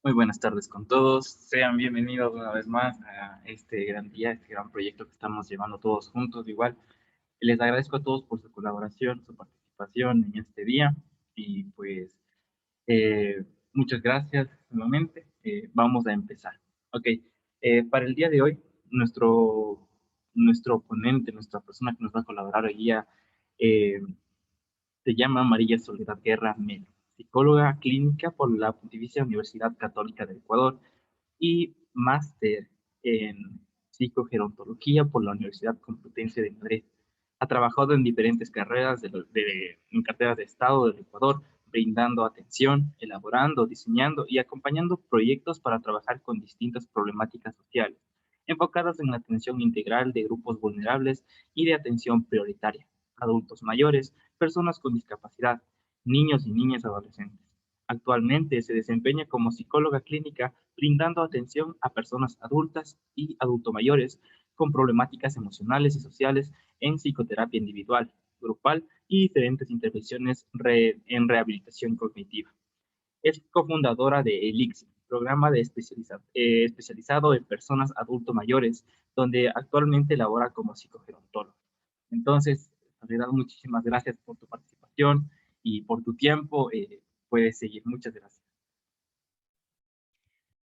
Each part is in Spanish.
Muy buenas tardes con todos. Sean bienvenidos una vez más a este gran día, este gran proyecto que estamos llevando todos juntos. Igual, les agradezco a todos por su colaboración, su participación en este día y pues muchas gracias nuevamente. Vamos a empezar. Ok, para el día de hoy, nuestro ponente, nuestra persona que nos va a colaborar hoy día, eh, se llama María Soledad Guerra Melo, psicóloga clínica por la Pontificia Universidad Católica del Ecuador y máster en psicogerontología por la Universidad Complutense de Madrid. Ha trabajado en diferentes carreras en carteras de Estado del Ecuador, brindando atención, elaborando, diseñando y acompañando proyectos para trabajar con distintas problemáticas sociales, enfocadas en la atención integral de grupos vulnerables y de atención prioritaria, adultos mayores, personas con discapacidad, niños y niñas adolescentes. Actualmente se desempeña como psicóloga clínica brindando atención a personas adultas y adulto mayores con problemáticas emocionales y sociales en psicoterapia individual, grupal y diferentes intervenciones en rehabilitación cognitiva. Es cofundadora de ELIXIR, programa especializado en personas adulto mayores, donde actualmente labora como psicogerontólogo. Entonces, en realidad, muchísimas gracias por tu participación y por tu tiempo. Puedes seguir. Muchas gracias.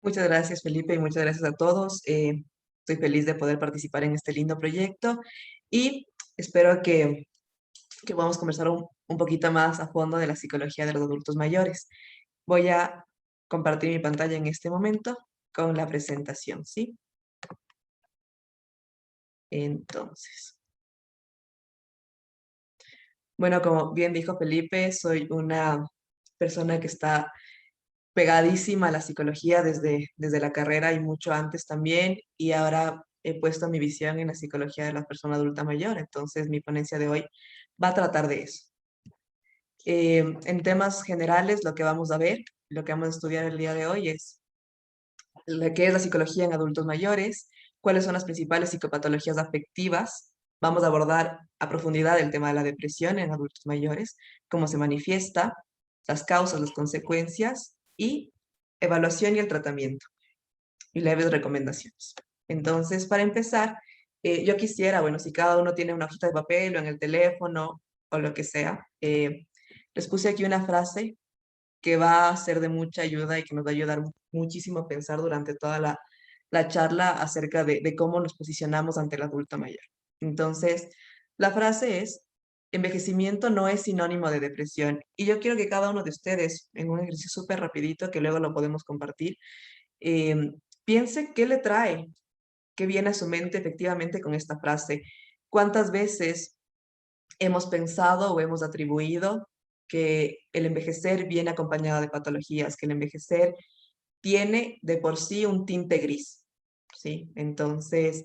Muchas gracias, Felipe, y muchas gracias a todos. Estoy feliz de poder participar en este lindo proyecto y espero que podamos conversar un poquito más a fondo de la psicología de los adultos mayores. Voy a compartir mi pantalla en este momento con la presentación, ¿sí? Entonces, bueno, como bien dijo Felipe, soy una persona que está pegadísima a la psicología desde la carrera y mucho antes también, y ahora he puesto mi visión en la psicología de la persona adulta mayor, entonces mi ponencia de hoy va a tratar de eso. En temas generales, lo que vamos a ver, lo que vamos a estudiar el día de hoy es qué es la psicología en adultos mayores, cuáles son las principales psicopatologías afectivas. Vamos a abordar a profundidad el tema de la depresión en adultos mayores, cómo se manifiesta, las causas, las consecuencias y evaluación y el tratamiento y leves recomendaciones. Entonces, para empezar, yo quisiera, bueno, si cada uno tiene una hojita de papel o en el teléfono o lo que sea, les puse aquí una frase que va a ser de mucha ayuda y que nos va a ayudar muchísimo a pensar durante toda la charla acerca de cómo nos posicionamos ante el adulto mayor. Entonces, la frase es, envejecimiento no es sinónimo de depresión. Y yo quiero que cada uno de ustedes, en un ejercicio súper rapidito, que luego lo podemos compartir, eh, piense qué le trae, qué viene a su mente efectivamente con esta frase. ¿Cuántas veces hemos pensado o hemos atribuido que el envejecer viene acompañado de patologías, que el envejecer tiene de por sí un tinte gris, ¿sí? Entonces,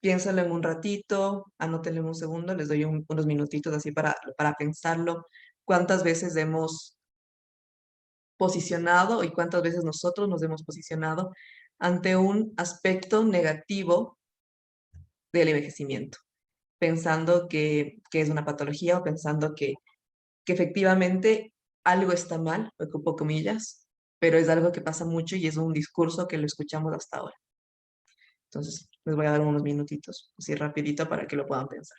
piénsalo en un ratito, anótenlo en un segundo, les doy unos minutitos así para pensarlo. ¿Cuántas veces hemos posicionado y cuántas veces nosotros nos hemos posicionado ante un aspecto negativo del envejecimiento, pensando que es una patología o pensando que efectivamente algo está mal, ocupo comillas, pero es algo que pasa mucho y es un discurso que lo escuchamos hasta ahora. Entonces, les voy a dar unos minutitos, así rapidito para que lo puedan pensar.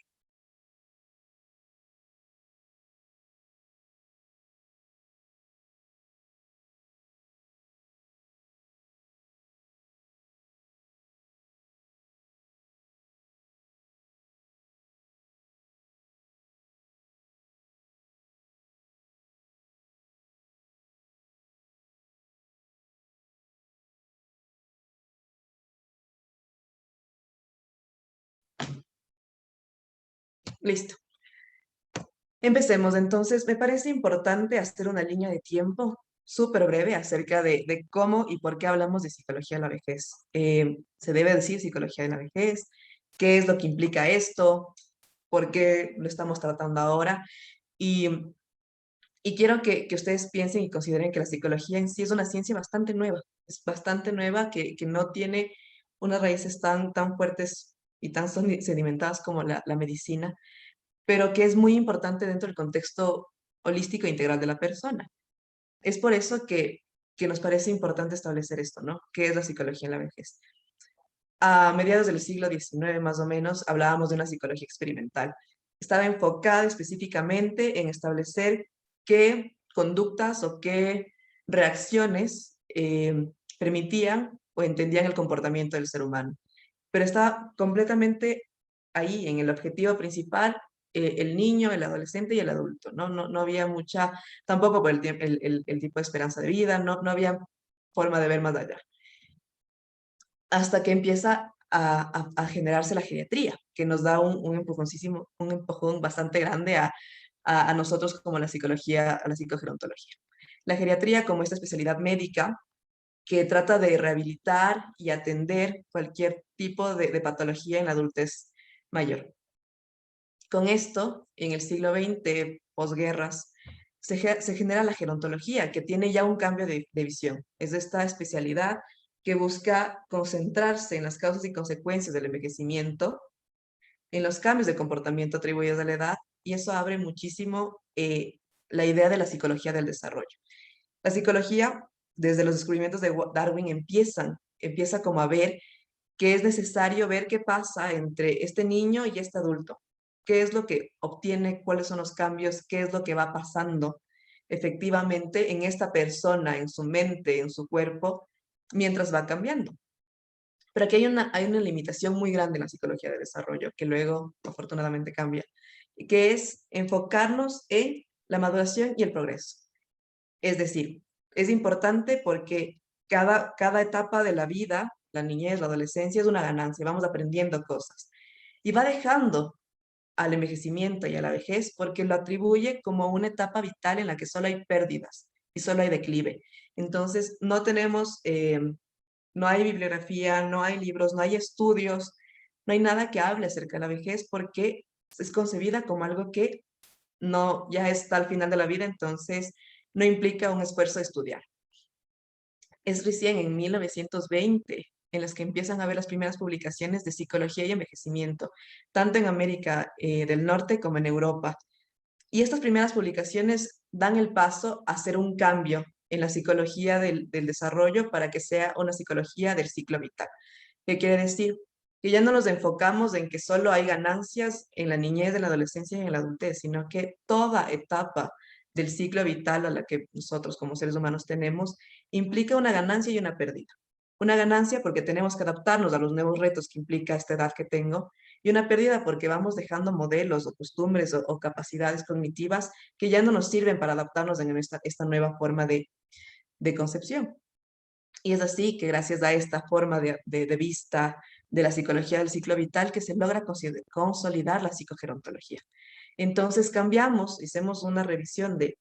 Listo. Empecemos. Entonces, me parece importante hacer una línea de tiempo súper breve acerca de cómo y por qué hablamos de psicología de la vejez. Se debe decir psicología de la vejez, qué es lo que implica esto, por qué lo estamos tratando ahora. Y, y quiero que ustedes piensen y consideren que la psicología en sí es una ciencia bastante nueva. Es bastante nueva que no tiene unas raíces tan fuertes y tan sedimentadas como la medicina, pero que es muy importante dentro del contexto holístico e integral de la persona. Es por eso que nos parece importante establecer esto, ¿no? ¿Qué es la psicología en la vejez? A mediados del siglo XIX, más o menos, hablábamos de una psicología experimental. Estaba enfocada específicamente en establecer qué conductas o qué reacciones permitían o entendían el comportamiento del ser humano. Pero estaba completamente ahí, en el objetivo principal, el niño, el adolescente y el adulto. No había mucha, tampoco por el tipo de esperanza de vida, no había forma de ver más allá hasta que empieza a generarse la geriatría, que nos da un empujoncísimo, un empujón bastante grande a nosotros como la psicología, a la psicogerontología. La geriatría como esta especialidad médica que trata de rehabilitar y atender cualquier tipo de patología en la adultez mayor. Con esto, en el siglo XX, posguerras, se genera la gerontología, que tiene ya un cambio de visión. Es esta especialidad que busca concentrarse en las causas y consecuencias del envejecimiento, en los cambios de comportamiento atribuidos a la edad, y eso abre muchísimo la idea de la psicología del desarrollo. La psicología, desde los descubrimientos de Darwin, empieza como a ver que es necesario ver qué pasa entre este niño y este adulto, qué es lo que obtiene, cuáles son los cambios, qué es lo que va pasando efectivamente en esta persona, en su mente, en su cuerpo, mientras va cambiando. Pero aquí hay una limitación muy grande en la psicología del desarrollo, que luego afortunadamente cambia, que es enfocarnos en la maduración y el progreso. Es decir, es importante porque cada etapa de la vida, la niñez, la adolescencia, es una ganancia, vamos aprendiendo cosas. Y va dejando al envejecimiento y a la vejez porque lo atribuye como una etapa vital en la que solo hay pérdidas y solo hay declive. Entonces, no hay bibliografía, no hay libros, no hay estudios, no hay nada que hable acerca de la vejez porque es concebida como algo que no, ya está al final de la vida, entonces no implica un esfuerzo de estudiar. Es recién en 1920 en las que empiezan a ver las primeras publicaciones de psicología y envejecimiento, tanto en América del Norte como en Europa. Y estas primeras publicaciones dan el paso a hacer un cambio en la psicología del desarrollo para que sea una psicología del ciclo vital. ¿Qué quiere decir? Que ya no nos enfocamos en que solo hay ganancias en la niñez, en la adolescencia y en la adultez, sino que toda etapa del ciclo vital a la que nosotros como seres humanos tenemos implica una ganancia y una pérdida. Una ganancia porque tenemos que adaptarnos a los nuevos retos que implica esta edad que tengo y una pérdida porque vamos dejando modelos o costumbres o capacidades cognitivas que ya no nos sirven para adaptarnos en esta nueva forma de concepción. Y es así que gracias a esta forma de vista de la psicología del ciclo vital que se logra consolidar la psicogerontología. Entonces cambiamos, hicimos una revisión de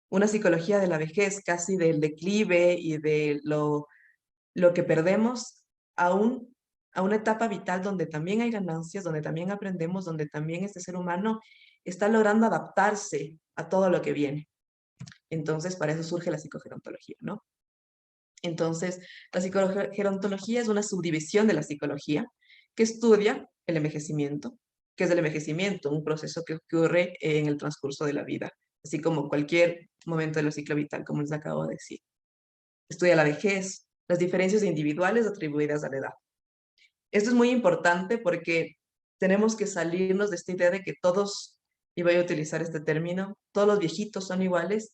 una psicología de la vejez, casi del declive y de lo que perdemos a, a una etapa vital donde también hay ganancias, donde también aprendemos, donde también este ser humano está logrando adaptarse a todo lo que viene. Entonces, para eso surge la psicogerontología, ¿no? Entonces, la psicogerontología es una subdivisión de la psicología que estudia el envejecimiento, que es el envejecimiento, un proceso que ocurre en el transcurso de la vida, así como cualquier momento del ciclo vital, como les acabo de decir. Estudia la vejez, las diferencias individuales atribuidas a la edad. Esto es muy importante porque tenemos que salirnos de esta idea de que todos, y voy a utilizar este término, todos los viejitos son iguales,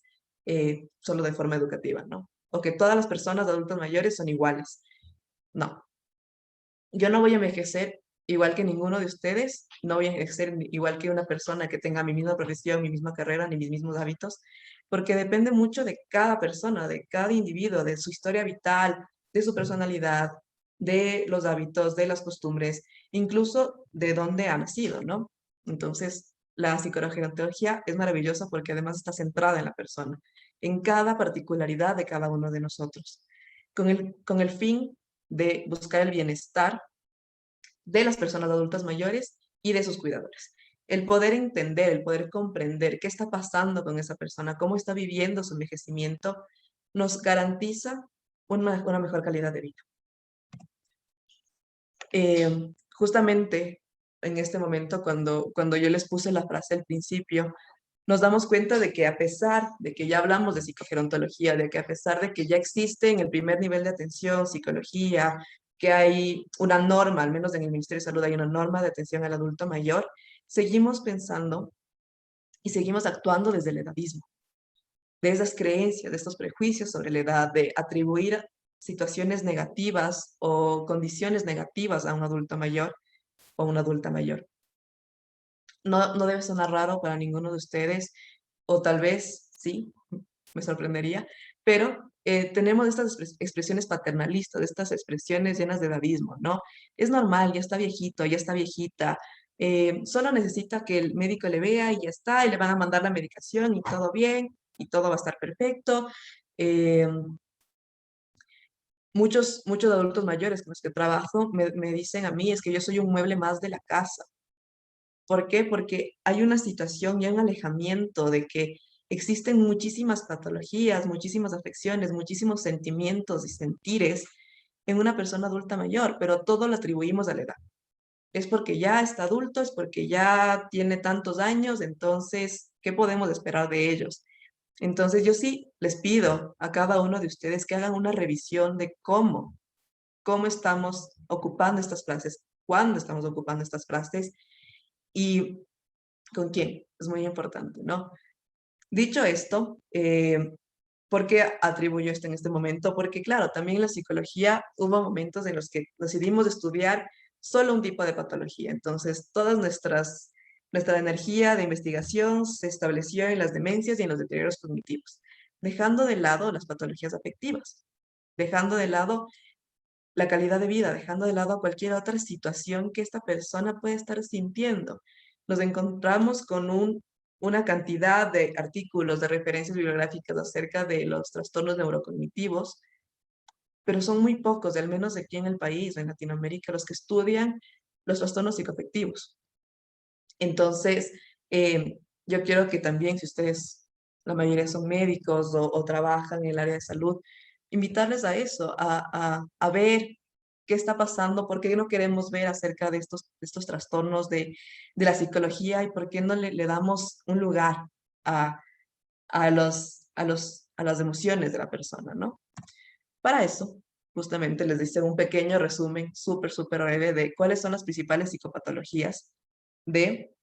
solo de forma educativa, ¿no? O que todas las personas adultas mayores son iguales. No, yo no voy a envejecer igual que ninguno de ustedes, no voy a envejecer igual que una persona que tenga mi misma profesión, mi misma carrera, ni mis mismos hábitos, porque depende mucho de cada persona, de cada individuo, de su historia vital, de su personalidad, de los hábitos, de las costumbres, incluso de dónde ha nacido, ¿no? Entonces, la psicogerontología es maravillosa porque además está centrada en la persona, en cada particularidad de cada uno de nosotros, con el fin de buscar el bienestar de las personas adultas mayores y de sus cuidadores. El poder entender, el poder comprender qué está pasando con esa persona, cómo está viviendo su envejecimiento, nos garantiza una mejor calidad de vida. Justamente en este momento, cuando yo les puse la frase al principio nos damos cuenta de que a pesar de que ya hablamos de psicogerontología, de que a pesar de que ya existe en el primer nivel de atención psicología, que hay una norma, al menos en el Ministerio de Salud hay una norma de atención al adulto mayor, seguimos pensando y seguimos actuando desde el edadismo, de esas creencias, de estos prejuicios sobre la edad, de atribuir situaciones negativas o condiciones negativas a un adulto mayor o una adulta mayor. No, no debe sonar raro para ninguno de ustedes, o tal vez sí, me sorprendería, pero tenemos estas expresiones paternalistas, estas expresiones llenas de edadismo, ¿no? Es normal, ya está viejito, ya está viejita, solo necesita que el médico le vea y ya está, y le van a mandar la medicación y todo bien, y todo va a estar perfecto. Eh, muchos adultos mayores con los que trabajo me dicen a mí, es que yo soy un mueble más de la casa. ¿Por qué? Porque hay una situación y un alejamiento de que existen muchísimas patologías, muchísimas afecciones, muchísimos sentimientos y sentires en una persona adulta mayor, pero todo lo atribuimos a la edad. Es porque ya está adulto, es porque ya tiene tantos años, entonces, ¿qué podemos esperar de ellos? Entonces, yo sí les pido a cada uno de ustedes que hagan una revisión de cómo estamos ocupando estas frases, cuándo estamos ocupando estas frases y con quién. Es muy importante, ¿no? Dicho esto, ¿por qué atribuyo esto en este momento? Porque claro, también en la psicología hubo momentos en los que decidimos estudiar solo un tipo de patología. Entonces, nuestra energía de investigación se estableció en las demencias y en los deterioros cognitivos, dejando de lado las patologías afectivas, dejando de lado la calidad de vida, dejando de lado cualquier otra situación que esta persona puede estar sintiendo. Nos encontramos con una cantidad de artículos, de referencias bibliográficas acerca de los trastornos neurocognitivos, pero son muy pocos, al menos aquí en el país, en Latinoamérica, los que estudian los trastornos psicoafectivos. Entonces, yo quiero que también, si ustedes, la mayoría son médicos o trabajan en el área de salud, invitarles a eso, a ver qué está pasando, por qué no queremos ver acerca de estos trastornos de la psicología y por qué no le damos un lugar a, a las emociones de la persona, ¿no? Para eso, justamente les hice un pequeño resumen súper breve de cuáles son las principales psicopatologías de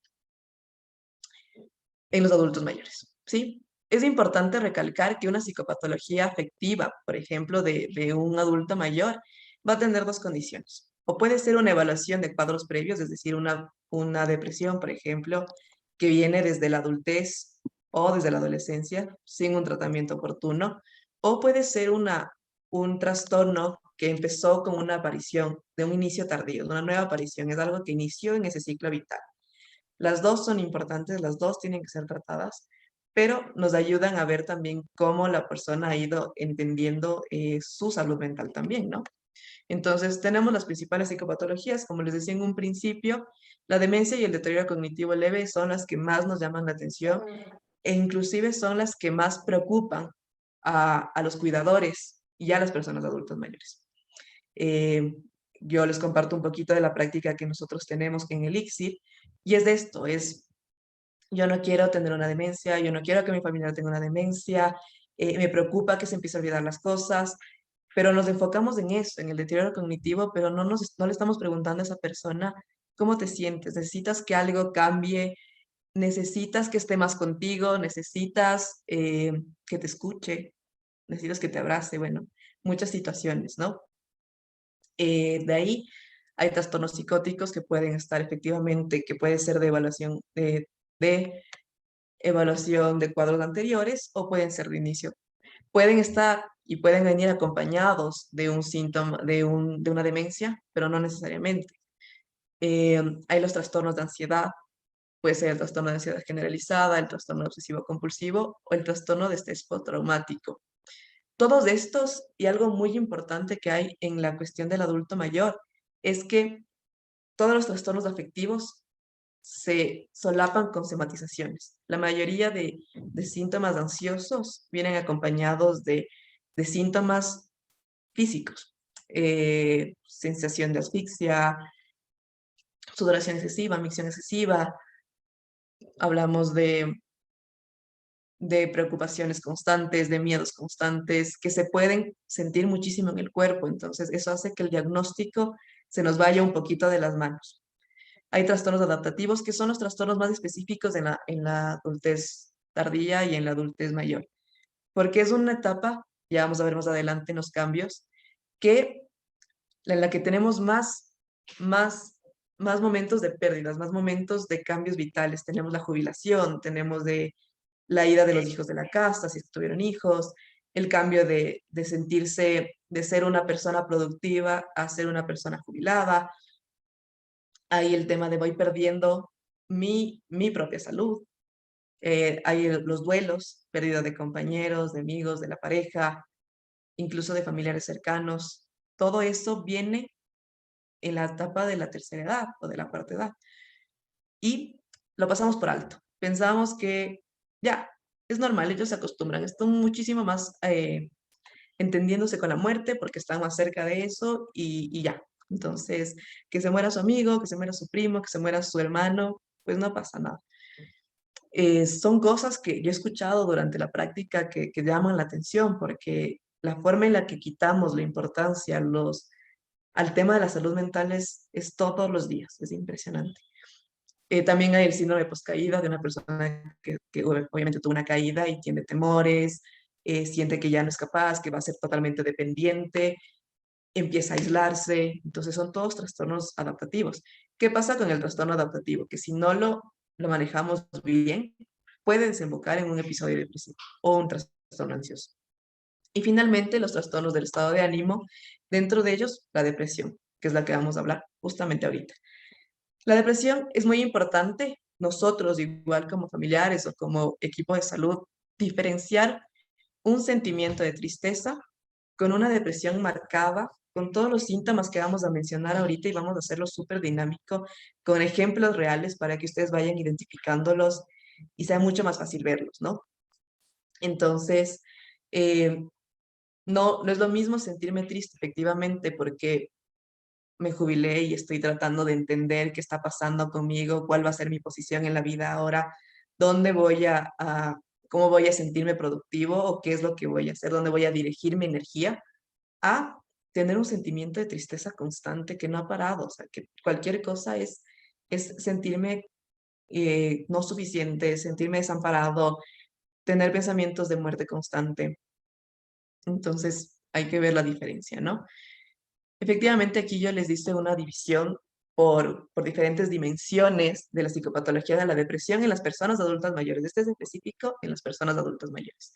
en los adultos mayores, ¿sí? Es importante recalcar que una psicopatología afectiva, por ejemplo, de un adulto mayor, va a tener dos condiciones. O puede ser una evaluación de cuadros previos, es decir, una depresión, por ejemplo, que viene desde la adultez o desde la adolescencia sin un tratamiento oportuno. O puede ser un trastorno que empezó con una aparición, de un inicio tardío, de una nueva aparición. Es algo que inició en ese ciclo vital. Las dos son importantes, las dos tienen que ser tratadas, pero nos ayudan a ver también cómo la persona ha ido entendiendo su salud mental también, ¿no? Entonces, tenemos las principales psicopatologías, como les decía en un principio, la demencia y el deterioro cognitivo leve son las que más nos llaman la atención e inclusive son las que más preocupan a los cuidadores y a las personas adultas mayores. Eh, yo les comparto un poquito de la práctica que nosotros tenemos en el ICSID, y es de esto, yo no quiero tener una demencia, yo no quiero que mi familia tenga una demencia, me preocupa que se empiece a olvidar las cosas, pero nos enfocamos en eso, en el deterioro cognitivo, pero no le estamos preguntando a esa persona, ¿cómo te sientes? ¿Necesitas que algo cambie? ¿Necesitas que esté más contigo? ¿Necesitas que te escuche? ¿Necesitas que te abrace? Bueno, muchas situaciones, ¿no? De ahí hay trastornos psicóticos que pueden estar efectivamente, que puede ser de de evaluación de cuadros anteriores o pueden ser de inicio. Pueden estar y pueden venir acompañados de un síntoma, de una demencia, pero no necesariamente. Hay los trastornos de ansiedad, puede ser el trastorno de ansiedad generalizada, el trastorno obsesivo compulsivo o el trastorno de estrés postraumático. Todos estos, y algo muy importante que hay en la cuestión del adulto mayor, es que todos los trastornos afectivos se solapan con somatizaciones. La mayoría de síntomas ansiosos vienen acompañados de síntomas físicos. Sensación de asfixia, sudoración excesiva, micción excesiva. Hablamos de preocupaciones constantes, de miedos constantes, que se pueden sentir muchísimo en el cuerpo. Entonces, eso hace que el diagnóstico se nos vaya un poquito de las manos. Hay trastornos adaptativos que son los trastornos más específicos en la adultez tardía y en la adultez mayor, porque es una etapa, ya vamos a ver más adelante en los cambios, que en la que tenemos más, más momentos de pérdidas, más momentos de cambios vitales. Tenemos la jubilación, tenemos de la ida de los hijos de la casa, si es que tuvieron hijos, el cambio de sentirse, de ser una persona productiva a ser una persona jubilada. Hay el tema de voy perdiendo mi propia salud. Hay los duelos, pérdida de compañeros, de amigos, de la pareja, incluso de familiares cercanos. Todo eso viene en la etapa de la tercera edad o de la cuarta edad. Y lo pasamos por alto. Pensamos que ya, es normal, ellos se acostumbran, están muchísimo más entendiéndose con la muerte porque están más cerca de eso y ya. Entonces, que se muera su amigo, que se muera su primo, que se muera su hermano, pues no pasa nada. Son cosas que yo he escuchado durante la práctica que llaman la atención porque la forma en la que quitamos la importancia al tema de la salud mental es todos los días, es impresionante. También hay el síndrome de poscaída de una persona que obviamente tuvo una caída y tiene temores, siente que ya no es capaz, que va a ser totalmente dependiente, empieza a aislarse. Entonces son todos trastornos adaptativos. ¿Qué pasa con el trastorno adaptativo? Que si no lo manejamos bien, puede desembocar en un episodio depresivo o un trastorno ansioso. Y finalmente, los trastornos del estado de ánimo, dentro de ellos la depresión, que es la que vamos a hablar justamente ahorita. La depresión es muy importante, nosotros, igual como familiares o como equipo de salud, diferenciar un sentimiento de tristeza con una depresión marcada, con todos los síntomas que vamos a mencionar ahorita y vamos a hacerlo súper dinámico, con ejemplos reales para que ustedes vayan identificándolos y sea mucho más fácil verlos, ¿no? Entonces, eh, no es lo mismo sentirme triste, efectivamente, porque me jubilé y estoy tratando de entender qué está pasando conmigo, cuál va a ser mi posición en la vida ahora, dónde cómo voy a sentirme productivo o qué es lo que voy a hacer, dónde voy a dirigir mi energía, a tener un sentimiento de tristeza constante que no ha parado, o sea, que cualquier cosa es sentirme no suficiente, sentirme desamparado, tener pensamientos de muerte constante. Entonces, hay que ver la diferencia, ¿no? Efectivamente, aquí yo les hice una división por diferentes dimensiones de la psicopatología de la depresión en las personas adultas mayores. Este es específico en las personas adultas mayores.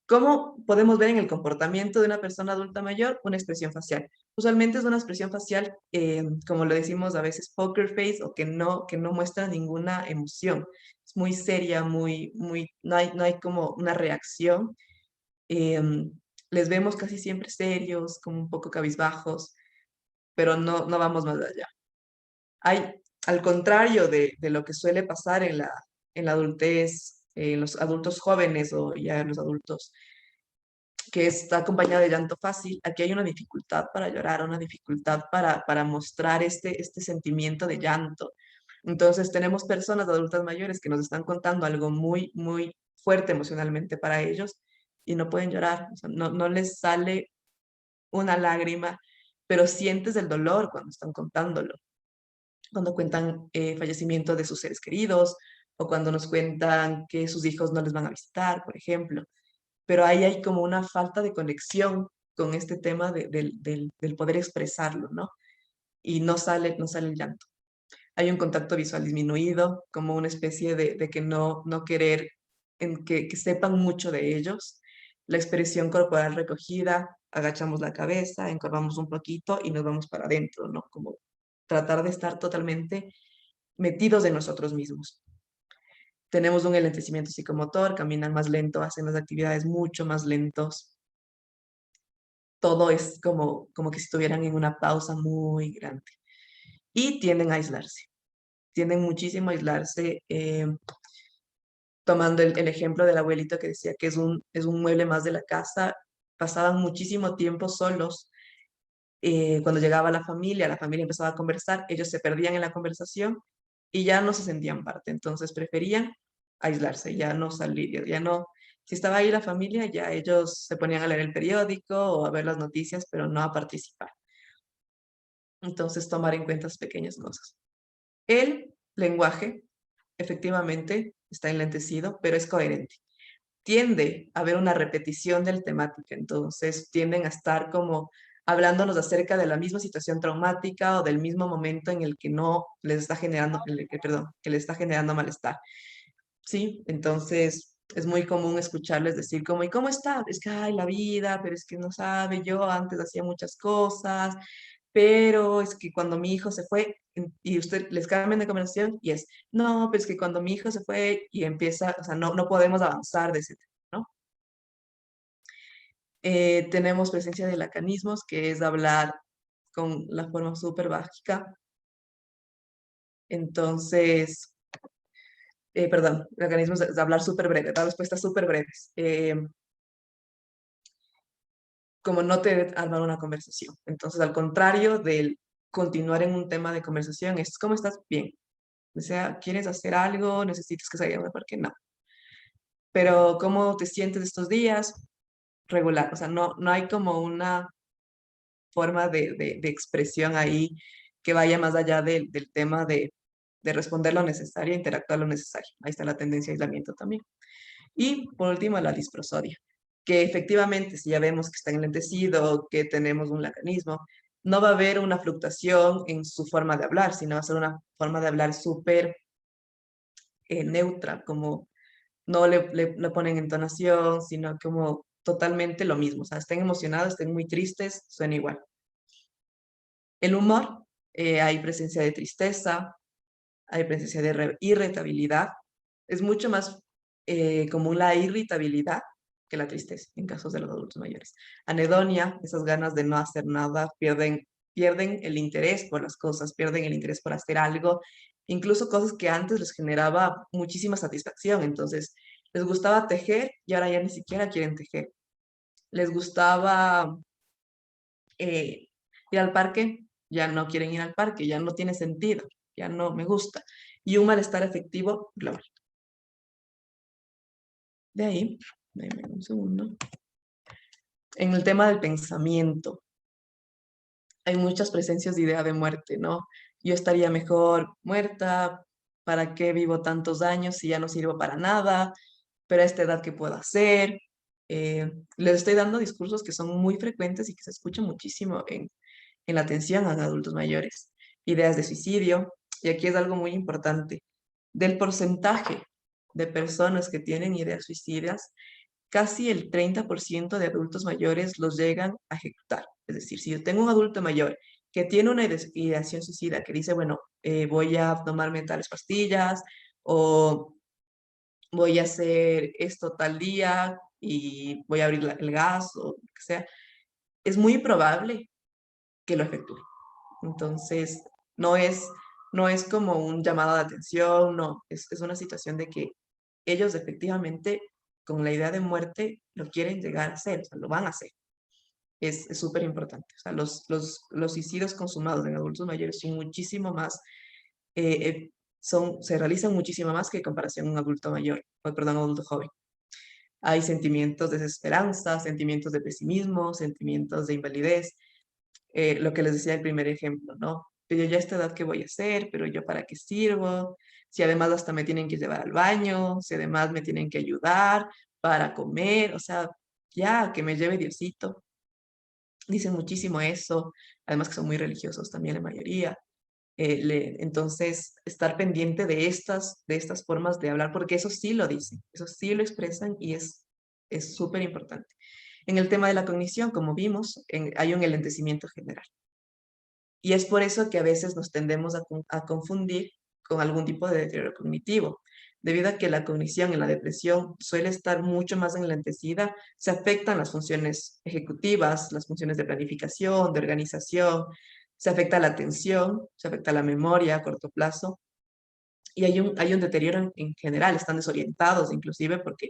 ¿Cómo podemos ver en el comportamiento de una persona adulta mayor una expresión facial? Usualmente es una expresión facial, como lo decimos a veces, poker face, o que no muestra ninguna emoción. Es muy seria, no hay como una reacción. Em, Les vemos casi siempre serios, como un poco cabizbajos, pero no vamos más allá. Hay, al contrario de lo que suele pasar en la adultez, en los adultos jóvenes o ya en los adultos, que está acompañado de llanto fácil, aquí hay una dificultad para llorar, una dificultad para mostrar este sentimiento de llanto. Entonces tenemos personas adultas mayores que nos están contando algo muy fuerte emocionalmente para ellos y no pueden llorar, o sea, no les sale una lágrima, pero sientes el dolor cuando están contándolo, cuando cuentan fallecimiento de sus seres queridos o cuando nos cuentan que sus hijos no les van a visitar, por ejemplo. Pero ahí hay como una falta de conexión con este tema del poder expresarlo, ¿no? Y no sale el llanto. Hay un contacto visual disminuido, como una especie de que no querer que sepan mucho de ellos. La expresión corporal recogida, agachamos la cabeza, encorvamos un poquito y nos vamos para adentro, ¿no? Como tratar de estar totalmente metidos en nosotros mismos. Tenemos un enlentecimiento psicomotor, caminan más lento, hacen las actividades mucho más lentos. Todo es como que si estuvieran en una pausa muy grande. Y tienden a aislarse, tienden muchísimo a aislarse. Tomando el ejemplo del abuelito que decía que es un mueble más de la casa, pasaban muchísimo tiempo solos. Cuando llegaba la familia empezaba a conversar, ellos se perdían en la conversación y ya no se sentían parte, entonces preferían aislarse, ya no salir, ya no, si estaba ahí la familia, ya ellos se ponían a leer el periódico o a ver las noticias, pero no a participar. Entonces, tomar en cuenta esas pequeñas cosas. El lenguaje, efectivamente, está enlentecido, pero es coherente. Tiende a haber una repetición del temática, entonces tienden a estar como hablándonos acerca de la misma situación traumática o del mismo momento en el que no les está generando, perdón, que les está generando malestar. Sí, entonces es muy común escucharles decir como, ¿y cómo está? Es que, ay, la vida, pero es que no sabe, yo antes hacía muchas cosas, pero es que cuando mi hijo se fue, y usted les cambian de conversación y es, no, pero es que cuando mi hijo se fue y empieza, o sea, no podemos avanzar de ese tema, ¿no? Tenemos presencia de lacanismos, que es hablar con la forma súper básica. Entonces, perdón, lacanismos es hablar súper breve, dar respuestas súper breves. Como no te armar una conversación. Entonces, al contrario del continuar en un tema de conversación, es ¿cómo estás? Bien. O sea, ¿quieres hacer algo? ¿Necesitas que salga a parque? No. Pero ¿cómo te sientes estos días? Regular. O sea, no hay como una forma de expresión ahí que vaya más allá del tema de responder lo necesario, interactuar lo necesario. Ahí está la tendencia a aislamiento también. Y por último, la disprosodia, que efectivamente, si ya vemos que está enlentecido, que tenemos un lacanismo, no va a haber una fluctuación en su forma de hablar, sino va a ser una forma de hablar súper neutra, como no le ponen entonación, sino como totalmente lo mismo. O sea, estén emocionados, estén muy tristes, suena igual. El humor, hay presencia de tristeza, hay presencia de irritabilidad. Es mucho más común la irritabilidad que la tristeza en casos de los adultos mayores. Anedonia, esas ganas de no hacer nada, pierden el interés por las cosas, pierden el interés por hacer algo, incluso cosas que antes les generaba muchísima satisfacción. Entonces, les gustaba tejer y ahora ya ni siquiera quieren tejer. Les gustaba ir al parque, ya no quieren ir al parque, ya no tiene sentido, ya no me gusta. Y un malestar efectivo global. De ahí, déjame un segundo. En el tema del pensamiento, hay muchas presencias de idea de muerte, ¿no? Yo estaría mejor muerta, ¿para qué vivo tantos años si ya no sirvo para nada? Pero a esta edad, ¿qué puedo hacer? Les estoy dando discursos que son muy frecuentes y que se escuchan muchísimo en la atención a adultos mayores. Ideas de suicidio, y aquí es algo muy importante, del porcentaje de personas que tienen ideas suicidas, casi el 30% de adultos mayores los llegan a ejecutar. Es decir, si yo tengo un adulto mayor que tiene una ideación suicida, que dice, bueno, voy a tomarme tales pastillas o voy a hacer esto tal día y voy a abrir el gas o lo que sea, es muy probable que lo efectúe. Entonces, no es, no es como un llamado de atención, no, es una situación de que ellos efectivamente, con la idea de muerte, lo quieren llegar a hacer, o sea, lo van a hacer. Es súper importante. O sea, los suicidios consumados en adultos mayores son muchísimo más, se realizan muchísimo más que en comparación a un adulto mayor, o, perdón, a un adulto joven. Hay sentimientos de desesperanza, sentimientos de pesimismo, sentimientos de invalidez, lo que les decía el primer ejemplo, ¿no? Pero yo ya a esta edad, ¿qué voy a hacer? ¿Pero yo para qué sirvo? Si además hasta me tienen que llevar al baño, si además me tienen que ayudar para comer, o sea, ya, que me lleve Diosito. Dicen muchísimo eso, además que son muy religiosos también la mayoría. Entonces, estar pendiente de estas formas de hablar, porque eso sí lo dicen, eso sí lo expresan y es súper importante. En el tema de la cognición, como vimos, hay un enlentecimiento general. Y es por eso que a veces nos tendemos a confundir con algún tipo de deterioro cognitivo. Debido a que la cognición en la depresión suele estar mucho más enlentecida, se afectan las funciones ejecutivas, las funciones de planificación, de organización, se afecta la atención, se afecta la memoria a corto plazo y hay un deterioro en general, están desorientados inclusive porque,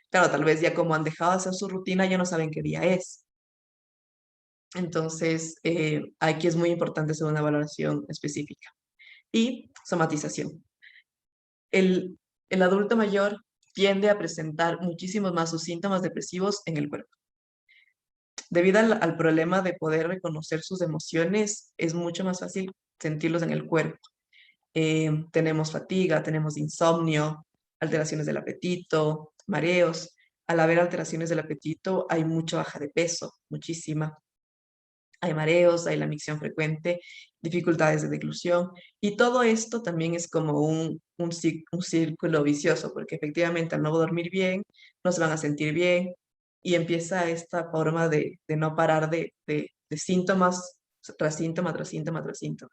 claro, tal vez ya como han dejado de hacer su rutina, ya no saben qué día es. Entonces, aquí es muy importante hacer una valoración específica. Y somatización. El, el adulto mayor tiende a presentar muchísimos más sus síntomas depresivos en el cuerpo. Debido al problema de poder reconocer sus emociones, es mucho más fácil sentirlos en el cuerpo. Tenemos fatiga, tenemos insomnio, alteraciones del apetito, mareos. Al haber alteraciones del apetito, hay mucha baja de peso, muchísima. Hay mareos, hay la micción frecuente, dificultades de deglución. Y todo esto también es como un círculo vicioso, porque efectivamente al no dormir bien, no se van a sentir bien y empieza esta forma de no parar de síntomas tras síntoma, tras síntoma, tras síntoma.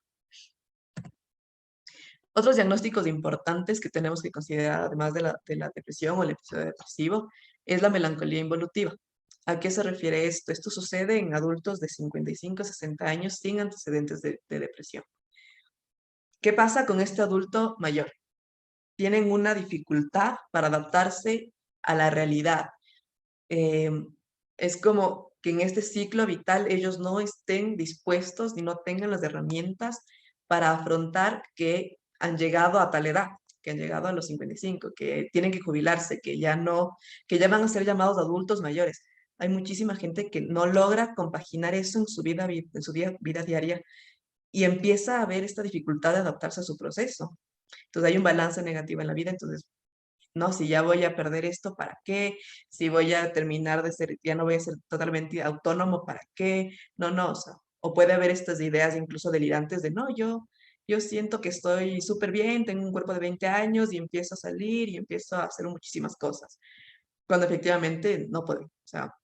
Otros diagnósticos importantes que tenemos que considerar, además de la depresión o el episodio depresivo, es la melancolía involutiva. ¿A qué se refiere esto? Esto sucede en adultos de 55 a 60 años sin antecedentes de depresión. ¿Qué pasa con este adulto mayor? Tienen una dificultad para adaptarse a la realidad. Eh, es como que en este ciclo vital ellos no estén dispuestos ni no tengan las herramientas para afrontar que han llegado a tal edad, que han llegado a los 55, que tienen que jubilarse, que ya no, que ya van a ser llamados adultos mayores. Hay muchísima gente que no logra compaginar eso en su vida diaria y empieza a ver esta dificultad de adaptarse a su proceso. Entonces hay un balance negativo en la vida, entonces no, si ya voy a perder esto, ¿para qué? Si voy a terminar de ser, ya no voy a ser totalmente autónomo, ¿para qué? No, no, o sea, o puede haber estas ideas incluso delirantes de, no, yo siento que estoy súper bien, tengo un cuerpo de 20 años y empiezo a salir y empiezo a hacer muchísimas cosas, cuando efectivamente no pueden, o sea,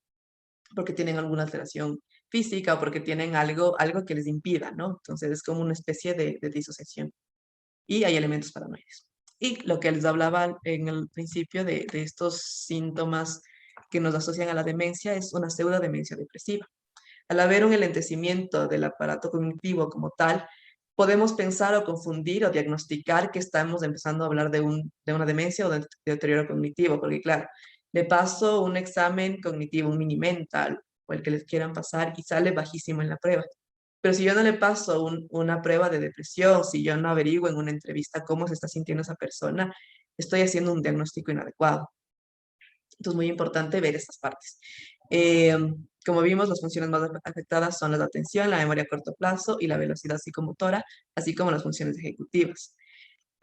porque tienen alguna alteración física o porque tienen algo que les impida, ¿no? Entonces es como una especie de disociación y hay elementos paranoicos. Y lo que les hablaba en el principio de estos síntomas que nos asocian a la demencia es una pseudodemencia depresiva. Al haber un enlentecimiento del aparato cognitivo como tal, podemos pensar o confundir o diagnosticar que estamos empezando a hablar de una demencia o de deterioro cognitivo, porque claro, le paso un examen cognitivo, un mini mental o el que les quieran pasar y sale bajísimo en la prueba. Pero si yo no le paso una prueba de depresión, si yo no averiguo en una entrevista cómo se está sintiendo esa persona, estoy haciendo un diagnóstico inadecuado. Entonces, muy importante ver estas partes. Eh, Como vimos, las funciones más afectadas son la de atención, la memoria a corto plazo y la velocidad psicomotora, así como las funciones ejecutivas.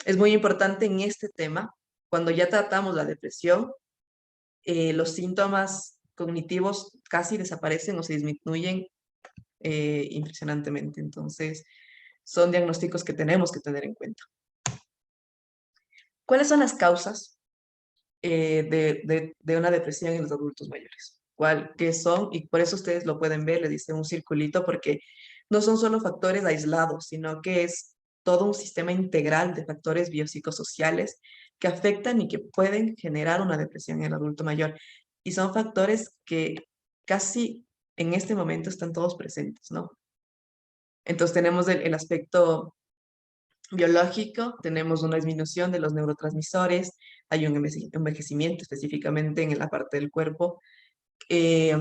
Es muy importante en este tema, cuando ya tratamos la depresión, los síntomas cognitivos casi desaparecen o se disminuyen impresionantemente. Entonces, son diagnósticos que tenemos que tener en cuenta. ¿Cuáles son las causas de una depresión en los adultos mayores? ¿Qué son? Y por eso ustedes lo pueden ver, le dice un circulito, porque no son solo factores aislados, sino que es todo un sistema integral de factores biopsicosociales que afectan y que pueden generar una depresión en el adulto mayor. Y son factores que casi en este momento están todos presentes, ¿no? Entonces tenemos el aspecto biológico, tenemos una disminución de los neurotransmisores, hay un envejecimiento específicamente en la parte del cuerpo, eh,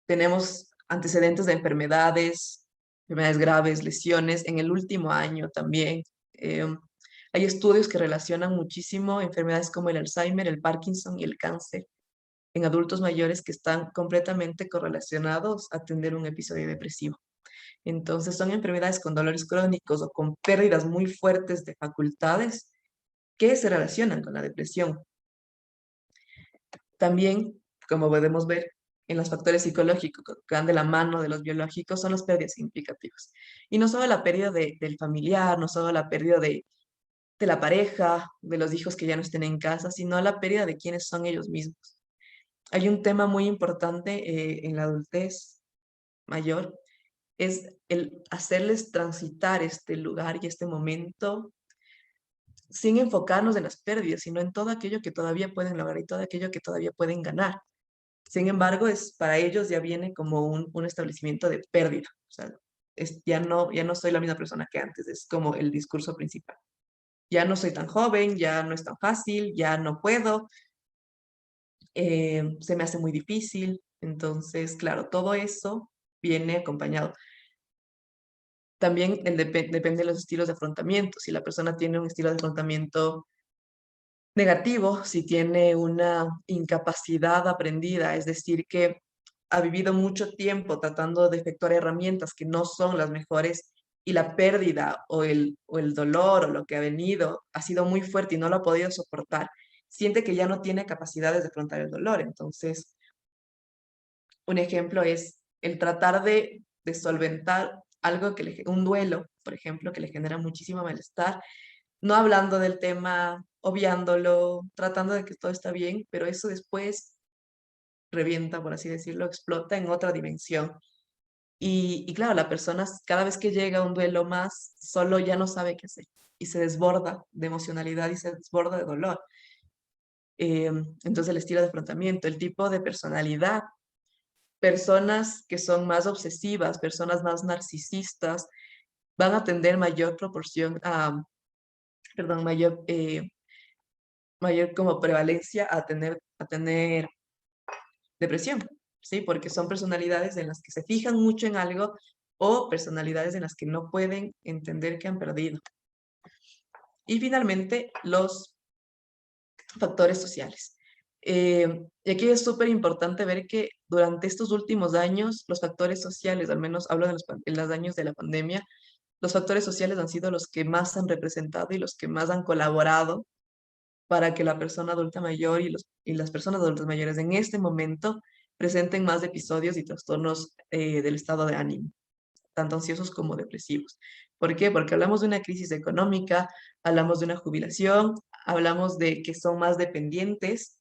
tenemos antecedentes de enfermedades graves, lesiones en el último año también. eh, Hay estudios que relacionan muchísimo enfermedades como el Alzheimer, el Parkinson y el cáncer en adultos mayores que están completamente correlacionados a tener un episodio depresivo. Entonces son enfermedades con dolores crónicos o con pérdidas muy fuertes de facultades que se relacionan con la depresión. También, como podemos ver, en los factores psicológicos que van de la mano de los biológicos son las pérdidas significativas. Y no solo la pérdida del familiar, no solo la pérdida de la pareja, de los hijos que ya no estén en casa, sino la pérdida de quienes son ellos mismos. Hay un tema muy importante en la adultez mayor, es el hacerles transitar este lugar y este momento sin enfocarnos en las pérdidas, sino en todo aquello que todavía pueden lograr y todo aquello que todavía pueden ganar. Sin embargo, para ellos ya viene como un establecimiento de pérdida. O sea, ya no soy la misma persona que antes, es como el discurso principal. Ya no soy tan joven, ya no es tan fácil, ya no puedo, se me hace muy difícil. Entonces, claro, todo eso viene acompañado. También depende de los estilos de afrontamiento. Si la persona tiene un estilo de afrontamiento Negativo si tiene una incapacidad aprendida, es decir, que ha vivido mucho tiempo tratando de efectuar herramientas que no son las mejores y la pérdida o el dolor o lo que ha venido ha sido muy fuerte y no lo ha podido soportar. Siente que ya no tiene capacidades de afrontar el dolor. Entonces, un ejemplo es el tratar de solventar algo un duelo, por ejemplo, que le genera muchísimo malestar, no hablando del tema, obviándolo, tratando de que todo está bien, pero eso después revienta, por así decirlo, explota en otra dimensión. Y claro, la persona cada vez que llega a un duelo más, solo ya no sabe qué hacer y se desborda de emocionalidad y se desborda de dolor. Entonces el estilo de afrontamiento, el tipo de personalidad, personas que son más obsesivas, personas más narcisistas, van a tener mayor proporción a, perdón, mayor como prevalencia a tener depresión, ¿sí? Porque son personalidades en las que se fijan mucho en algo o personalidades en las que no pueden entender que han perdido. Y finalmente, los factores sociales. Y aquí es súper importante ver que durante estos últimos años, los factores sociales, al menos hablo en los años de la pandemia, los factores sociales han sido los que más han representado y los que más han colaborado para que la persona adulta mayor y las personas adultas mayores en este momento presenten más episodios y trastornos del estado de ánimo, tanto ansiosos como depresivos. ¿Por qué? Porque hablamos de una crisis económica, hablamos de una jubilación, hablamos de que son más dependientes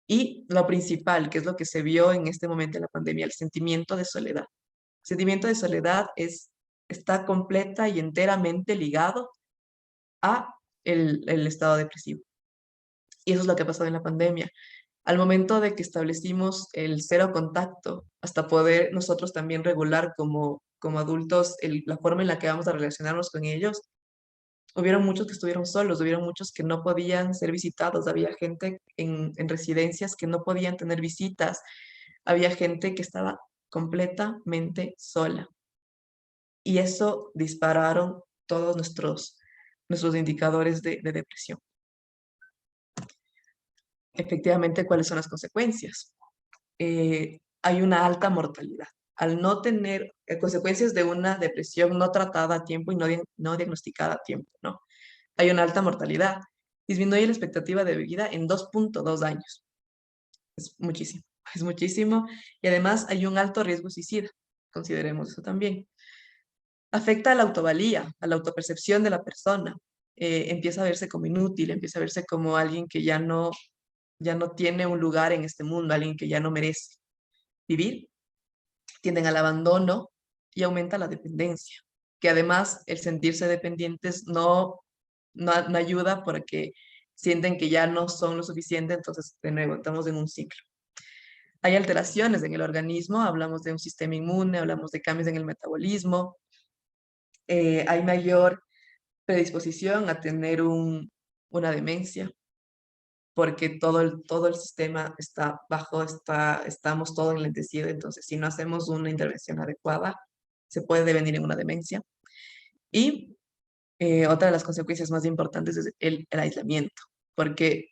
y lo principal, que es lo que se vio en este momento de la pandemia, el sentimiento de soledad. El sentimiento de soledad está completa y enteramente ligado a el estado depresivo. Y eso es lo que ha pasado en la pandemia. Al momento de que establecimos el cero contacto, hasta poder nosotros también regular como adultos la forma en la que vamos a relacionarnos con ellos, hubieron muchos que estuvieron solos, hubieron muchos que no podían ser visitados, había gente en residencias que no podían tener visitas, había gente que estaba completamente sola. Y eso dispararon todos nuestros indicadores de depresión. Efectivamente, ¿cuáles son las consecuencias? Hay una alta mortalidad. Al no tener consecuencias de una depresión no tratada a tiempo y no diagnosticada a tiempo, ¿no? Hay una alta mortalidad. Disminuye la expectativa de vida en 2.2 años. Es muchísimo, es muchísimo. Y además hay un alto riesgo suicida. Consideremos eso también. Afecta a la autovalía, a la autopercepción de la persona. Empieza a verse como inútil, empieza a verse como alguien que ya no tiene un lugar en este mundo, alguien que ya no merece vivir. Tienden al abandono y aumenta la dependencia, que además el sentirse dependientes no ayuda porque sienten que ya no son lo suficiente, entonces de nuevo estamos en un ciclo. Hay alteraciones en el organismo, hablamos de un sistema inmune, hablamos de cambios en el metabolismo, hay mayor predisposición a tener una demencia, porque todo el sistema estamos todo enlentecido, entonces si no hacemos una intervención adecuada, se puede devenir en una demencia. Y otra de las consecuencias más importantes es el aislamiento, porque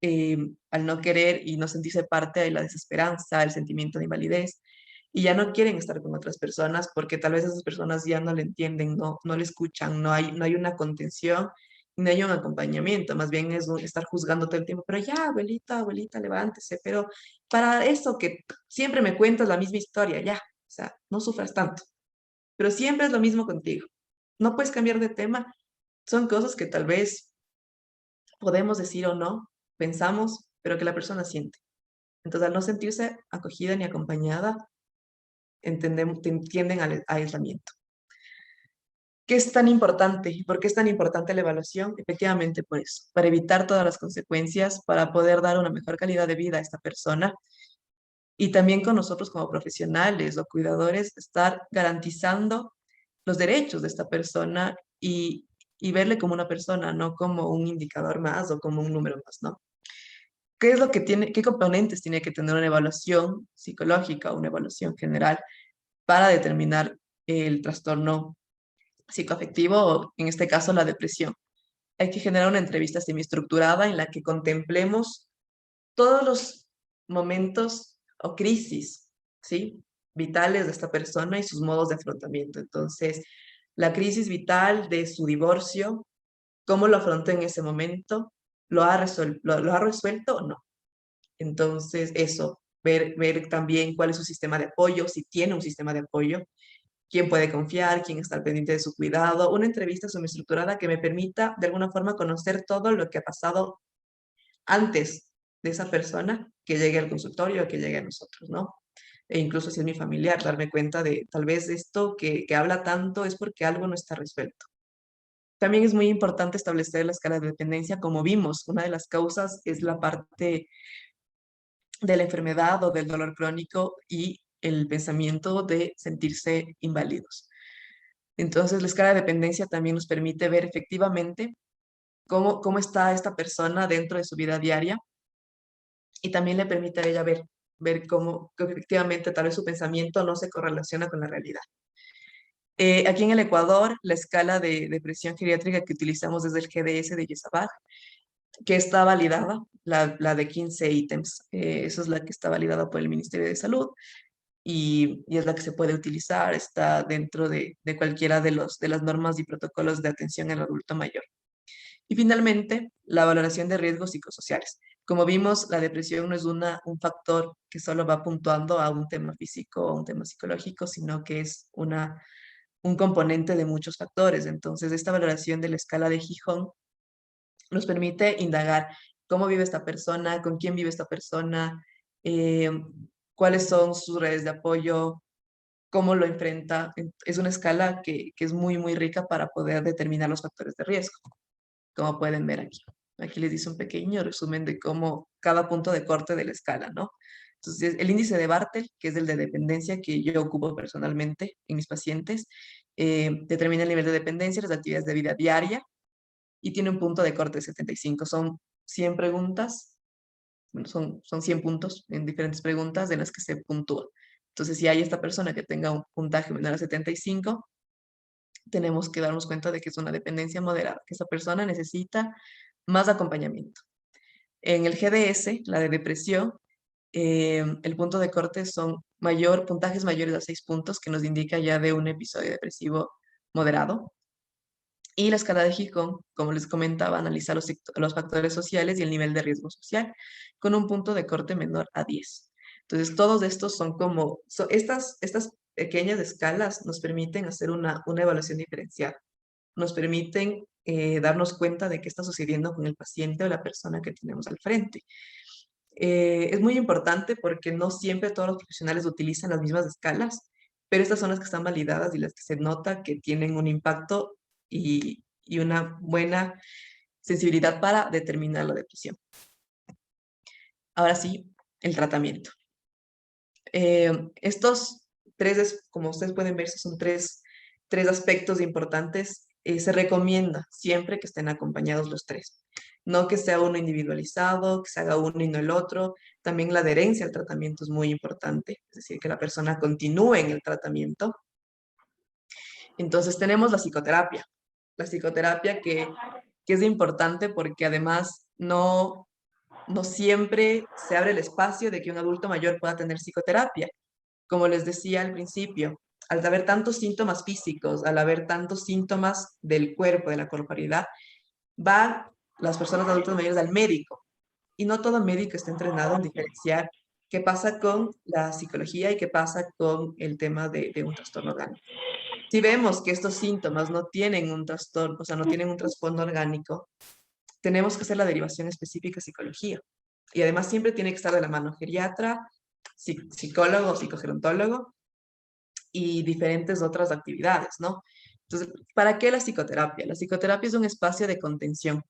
eh, al no querer y no sentirse parte de la desesperanza, el sentimiento de invalidez, y ya no quieren estar con otras personas porque tal vez esas personas ya no le entienden, no le escuchan, no hay una contención, no hay un acompañamiento, más bien es estar juzgando todo el tiempo, pero ya, abuelita, abuelita, levántese, pero para eso que siempre me cuentas la misma historia, ya, o sea, no sufras tanto, pero siempre es lo mismo contigo. No puedes cambiar de tema. Son cosas que tal vez podemos decir o no, pensamos, pero que la persona siente. Entonces, al no sentirse acogida ni acompañada, tienden al aislamiento. ¿Qué es tan importante y por qué es tan importante la evaluación? Efectivamente, por eso, para evitar todas las consecuencias, para poder dar una mejor calidad de vida a esta persona y también con nosotros como profesionales o cuidadores, estar garantizando los derechos de esta persona y verle como una persona, no como un indicador más o como un número más, ¿no? ¿Qué es lo que tiene, qué componentes tiene que tener una evaluación psicológica o una evaluación general para determinar el trastorno psicoafectivo o en este caso la depresión? hay que generar una entrevista semiestructurada en la que contemplemos todos los momentos o crisis, ¿sí? Vitales de esta persona y sus modos de afrontamiento. Entonces, la crisis vital de su divorcio, ¿cómo lo afrontó en ese momento? ¿Lo ha resuelto o no? Entonces, eso, ver también cuál es su sistema de apoyo, si tiene un sistema de apoyo, quién puede confiar, quién está al pendiente de su cuidado, una entrevista semiestructurada que me permita de alguna forma conocer todo lo que ha pasado antes de esa persona que llegue al consultorio, que llegue a nosotros, ¿no? E incluso si es mi familiar, darme cuenta de tal vez esto que habla tanto es porque algo no está resuelto. También es muy importante establecer la escala de dependencia. Como vimos, una de las causas es la parte de la enfermedad o del dolor crónico y el pensamiento de sentirse inválidos. Entonces, la escala de dependencia también nos permite ver efectivamente cómo está esta persona dentro de su vida diaria y también le permite a ella ver cómo que efectivamente tal vez su pensamiento no se correlaciona con la realidad. Aquí en el Ecuador, la escala de depresión geriátrica que utilizamos desde el GDS de Yesabag, que está validada, la de 15 ítems, esa es la que está validada por el Ministerio de Salud y es la que se puede utilizar, está dentro de cualquiera de las normas y protocolos de atención al adulto mayor. Y finalmente, la valoración de riesgos psicosociales. Como vimos, la depresión no es un factor que solo va puntuando a un tema físico o un tema psicológico, sino que es un componente de muchos factores. Entonces, esta valoración de la escala de Gijón nos permite indagar cómo vive esta persona, con quién vive esta persona, eh, cuáles son sus redes de apoyo, cómo lo enfrenta. Es una escala que es muy, muy rica para poder determinar los factores de riesgo, como pueden ver aquí. Aquí les dice un pequeño resumen de cómo cada punto de corte de la escala, ¿no? Entonces, el índice de Bartel, que es el de dependencia que yo ocupo personalmente en mis pacientes, determina el nivel de dependencia, las actividades de vida diaria y tiene un punto de corte de 75. Son 100 preguntas, bueno, son 100 puntos en diferentes preguntas de las que se puntúa. Entonces, si hay esta persona que tenga un puntaje menor a 75, tenemos que darnos cuenta de que es una dependencia moderada, que esa persona necesita más acompañamiento. En el GDS, la de depresión, el punto de corte son puntajes mayores a 6 puntos, que nos indica ya de un episodio depresivo moderado. Y la escala de Gijón, como les comentaba, analiza los factores sociales y el nivel de riesgo social, con un punto de corte menor a 10. Entonces, todos estos son estas pequeñas escalas nos permiten hacer una evaluación diferenciada, nos permiten darnos cuenta de qué está sucediendo con el paciente o la persona que tenemos al frente. Es muy importante porque no siempre todos los profesionales utilizan las mismas escalas, pero estas son las que están validadas y las que se nota que tienen un impacto y una buena sensibilidad para determinar la depresión. Ahora sí, el tratamiento. Estos tres, como ustedes pueden ver, son tres aspectos importantes. Se recomienda siempre que estén acompañados los tres. No que sea uno individualizado, que se haga uno y no el otro. También la adherencia al tratamiento es muy importante, es decir, que la persona continúe en el tratamiento. Entonces tenemos la psicoterapia. La psicoterapia que es importante porque además no siempre se abre el espacio de que un adulto mayor pueda tener psicoterapia. Como les decía al principio, al haber tantos síntomas físicos, al haber tantos síntomas del cuerpo, de la corporalidad, van las personas adultas mayores al médico. Y no todo médico está entrenado en diferenciar qué pasa con la psicología y qué pasa con el tema de un trastorno orgánico. Si vemos que estos síntomas no tienen un trastorno, o sea, no tienen un trasfondo orgánico, tenemos que hacer la derivación específica a psicología. Y además siempre tiene que estar de la mano geriatra, psicólogo, psicogerontólogo y diferentes otras actividades, ¿no? Entonces, ¿para qué la psicoterapia? La psicoterapia es un espacio de contención,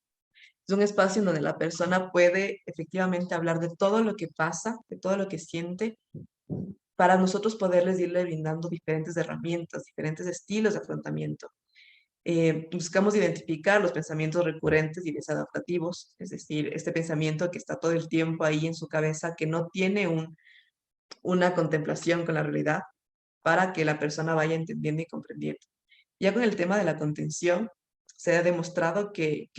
es un espacio en donde la persona puede efectivamente hablar de todo lo que pasa, de todo lo que siente, para nosotros poderles irle brindando diferentes herramientas, diferentes estilos de afrontamiento. Buscamos identificar los pensamientos recurrentes y desadaptativos, es decir, este pensamiento que está todo el tiempo ahí en su cabeza, que no tiene una contemplación con la realidad, para que la persona vaya entendiendo y comprendiendo. Ya con el tema de la contención, se ha demostrado que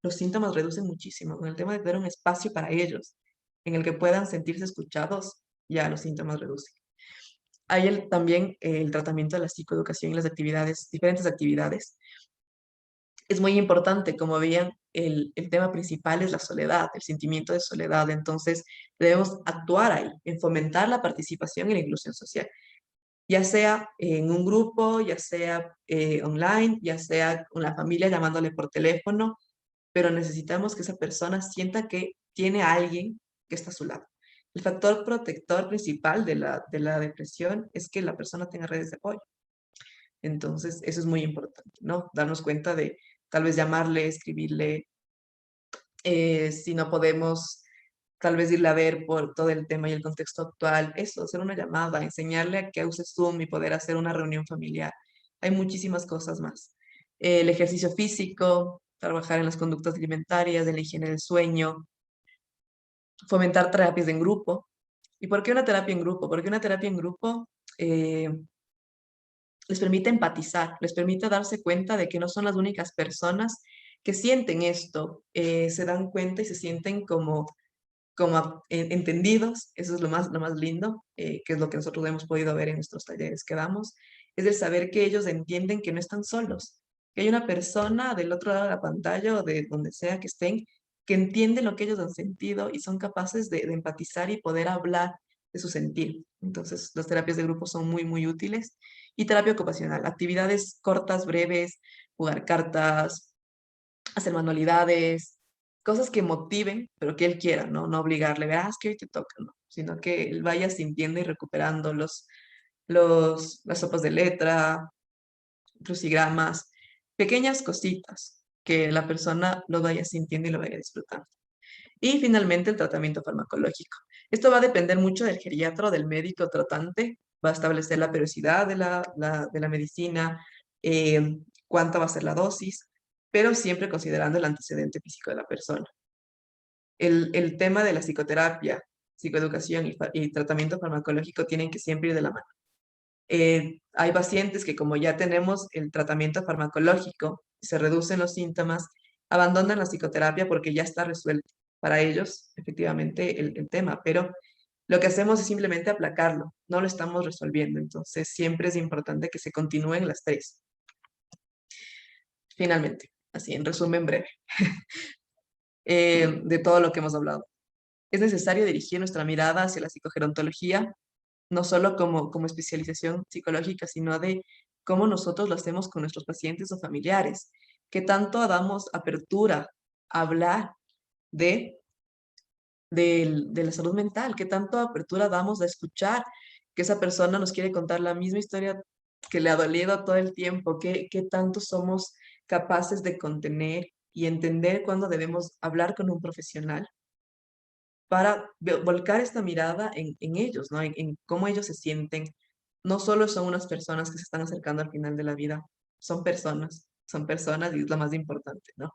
los síntomas reducen muchísimo. Con el tema de tener un espacio para ellos, en el que puedan sentirse escuchados, ya los síntomas reducen. Hay también el tratamiento de la psicoeducación y las actividades, diferentes actividades. Es muy importante, como veían, el tema principal es la soledad, el sentimiento de soledad. Entonces, debemos actuar ahí, en fomentar la participación y la inclusión social, ya sea en un grupo, ya sea online, ya sea con la familia llamándole por teléfono, pero necesitamos que esa persona sienta que tiene a alguien que está a su lado. El factor protector principal de la depresión es que la persona tenga redes de apoyo. Entonces, eso es muy importante, ¿no? Darnos cuenta de tal vez llamarle, escribirle, si no podemos, tal vez irle a ver por todo el tema y el contexto actual, eso, hacer una llamada, enseñarle a que use Zoom y poder hacer una reunión familiar. Hay muchísimas cosas más. El ejercicio físico, trabajar en las conductas alimentarias, en la higiene del sueño, fomentar terapias en grupo. ¿Y por qué una terapia en grupo? Porque una terapia en grupo eh, les permite empatizar, les permite darse cuenta de que no son las únicas personas que sienten esto, se dan cuenta y se sienten como entendidos, eso es lo más lindo, que es lo que nosotros hemos podido ver en nuestros talleres que damos, es el saber que ellos entienden que no están solos, que hay una persona del otro lado de la pantalla o de donde sea que estén, que entiende lo que ellos han sentido y son capaces de empatizar y poder hablar de su sentir. Entonces, las terapias de grupo son muy, muy útiles. Y terapia ocupacional, actividades cortas, breves, jugar cartas, hacer manualidades, cosas que motiven, pero que él quiera, ¿no? No obligarle, verás que hoy te toca, ¿no? Sino que él vaya sintiendo y recuperando las sopas de letra, crucigramas, pequeñas cositas que la persona lo vaya sintiendo y lo vaya disfrutando. Y finalmente el tratamiento farmacológico. Esto va a depender mucho del geriatra o del médico tratante, va a establecer la periodicidad de la medicina, cuánta va a ser la dosis, pero siempre considerando el antecedente físico de la persona. El tema de la psicoterapia, psicoeducación y tratamiento farmacológico tienen que siempre ir de la mano. Hay pacientes que como ya tenemos el tratamiento farmacológico, se reducen los síntomas, abandonan la psicoterapia porque ya está resuelto para ellos, efectivamente, el tema, pero lo que hacemos es simplemente aplacarlo, no lo estamos resolviendo, entonces siempre es importante que se continúen las tres. Finalmente, así en resumen breve, de todo lo que hemos hablado. Es necesario dirigir nuestra mirada hacia la psicogerontología, no solo como especialización psicológica, sino de cómo nosotros lo hacemos con nuestros pacientes o familiares, qué tanto damos apertura a hablar de, de la salud mental, qué tanto apertura damos a escuchar que esa persona nos quiere contar la misma historia que le ha dolido todo el tiempo, qué tanto somos capaces de contener y entender cuándo debemos hablar con un profesional para volcar esta mirada en ellos, ¿no? En cómo ellos se sienten. No solo son unas personas que se están acercando al final de la vida, son personas y es lo más importante, ¿no?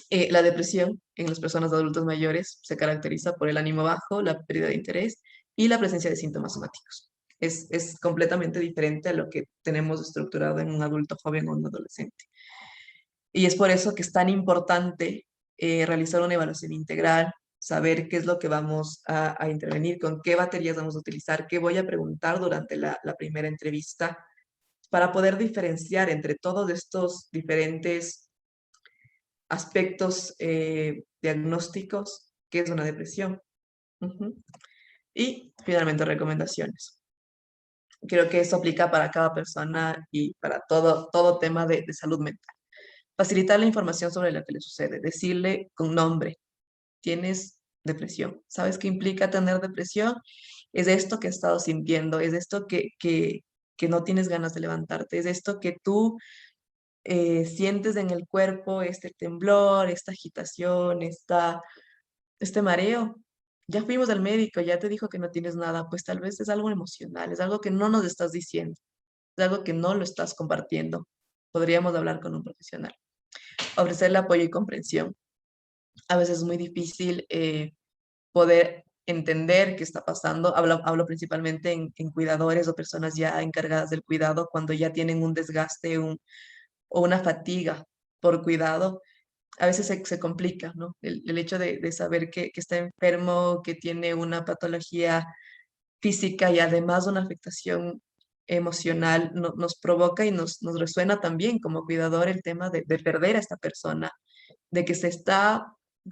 La depresión en las personas adultos mayores se caracteriza por el ánimo bajo, la pérdida de interés y la presencia de síntomas somáticos. Es completamente diferente a lo que tenemos estructurado en un adulto joven o un adolescente. Y es por eso que es tan importante realizar una evaluación integral, saber qué es lo que vamos a intervenir, con qué baterías vamos a utilizar, qué voy a preguntar durante la primera entrevista, para poder diferenciar entre todos estos diferentes aspectos diagnósticos qué es una depresión. Ujú. Y finalmente recomendaciones. Creo que eso aplica para cada persona y para todo tema de salud mental. Facilitar la información sobre lo que le sucede, decirle con nombre, tienes depresión. ¿Sabes qué implica tener depresión? Es esto que has estado sintiendo, es esto que no tienes ganas de levantarte, es esto que tú sientes en el cuerpo, este temblor, esta agitación, este mareo. Ya fuimos al médico, ya te dijo que no tienes nada, pues tal vez es algo emocional, es algo que no nos estás diciendo, es algo que no lo estás compartiendo. Podríamos hablar con un profesional. Ofrecerle apoyo y comprensión. A veces es muy difícil poder entender qué está pasando. Hablo principalmente en cuidadores o personas ya encargadas del cuidado cuando ya tienen un desgaste, o una fatiga por cuidado, a veces se complica, ¿no? El hecho de saber que está enfermo, que tiene una patología física y además una afectación emocional, nos provoca y nos resuena también como cuidador el tema de perder a esta persona, de que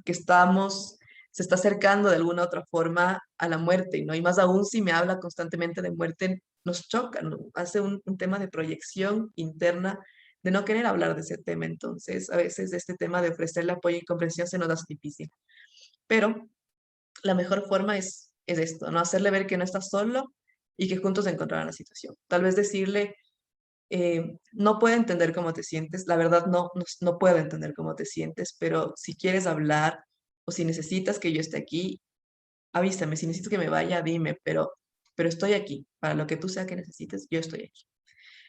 que estamos, se está acercando de alguna otra forma a la muerte, ¿no? Y más aún si me habla constantemente de muerte, nos choca, ¿no? Hace un tema de proyección interna de no querer hablar de ese tema. Entonces, a veces este tema de ofrecerle apoyo y comprensión se nos hace difícil. Pero la mejor forma es esto, ¿no? Hacerle ver que no estás solo y que juntos encontrarán la situación. Tal vez decirle, no puedo entender cómo te sientes, la verdad no puedo entender cómo te sientes, pero si quieres hablar o si necesitas que yo esté aquí, avísame, si necesito que me vaya, dime, pero estoy aquí, para lo que tú sea que necesites, yo estoy aquí.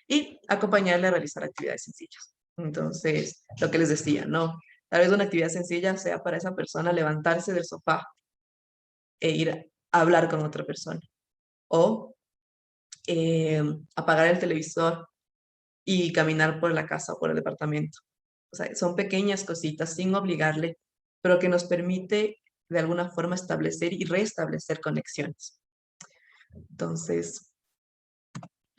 Y acompañarle a realizar actividades sencillas. Entonces, lo que les decía, ¿no? Tal vez una actividad sencilla sea para esa persona levantarse del sofá e ir a hablar con otra persona o eh, apagar el televisor y caminar por la casa o por el departamento. O sea, son pequeñas cositas sin obligarle, pero que nos permite de alguna forma establecer y restablecer conexiones. Entonces,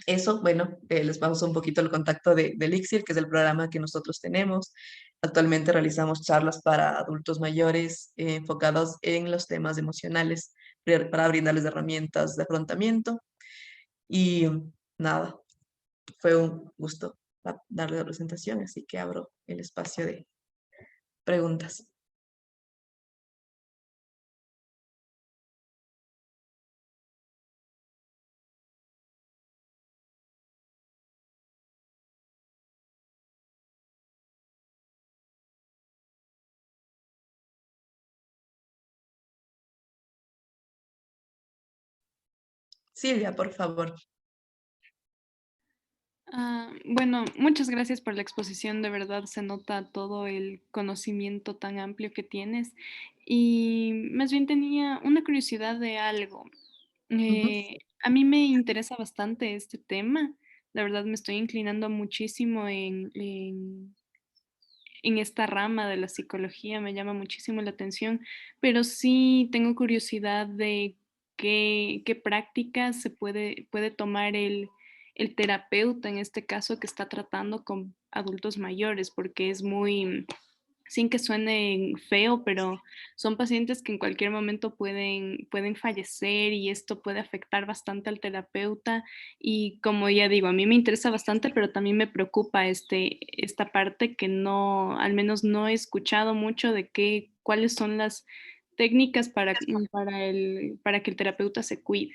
eso, bueno, les paso un poquito el contacto de Elixir, que es el programa que nosotros tenemos. Actualmente realizamos charlas para adultos mayores enfocados en los temas emocionales para brindarles herramientas de afrontamiento. Y nada, fue un gusto darle la presentación, así que abro el espacio de preguntas. Silvia, por favor. Bueno, muchas gracias por la exposición, de verdad se nota todo el conocimiento tan amplio que tienes y más bien tenía una curiosidad de algo. Ujú. A mí me interesa bastante este tema, la verdad me estoy inclinando muchísimo en esta rama de la psicología, me llama muchísimo la atención, pero sí tengo curiosidad de qué prácticas puede tomar el terapeuta en este caso que está tratando con adultos mayores, porque es muy, sin que suene feo, pero son pacientes que en cualquier momento pueden fallecer y esto puede afectar bastante al terapeuta. Y como ya digo, a mí me interesa bastante, pero también me preocupa esta parte que no, al menos no he escuchado mucho de cuáles son las técnicas para que el terapeuta se cuide.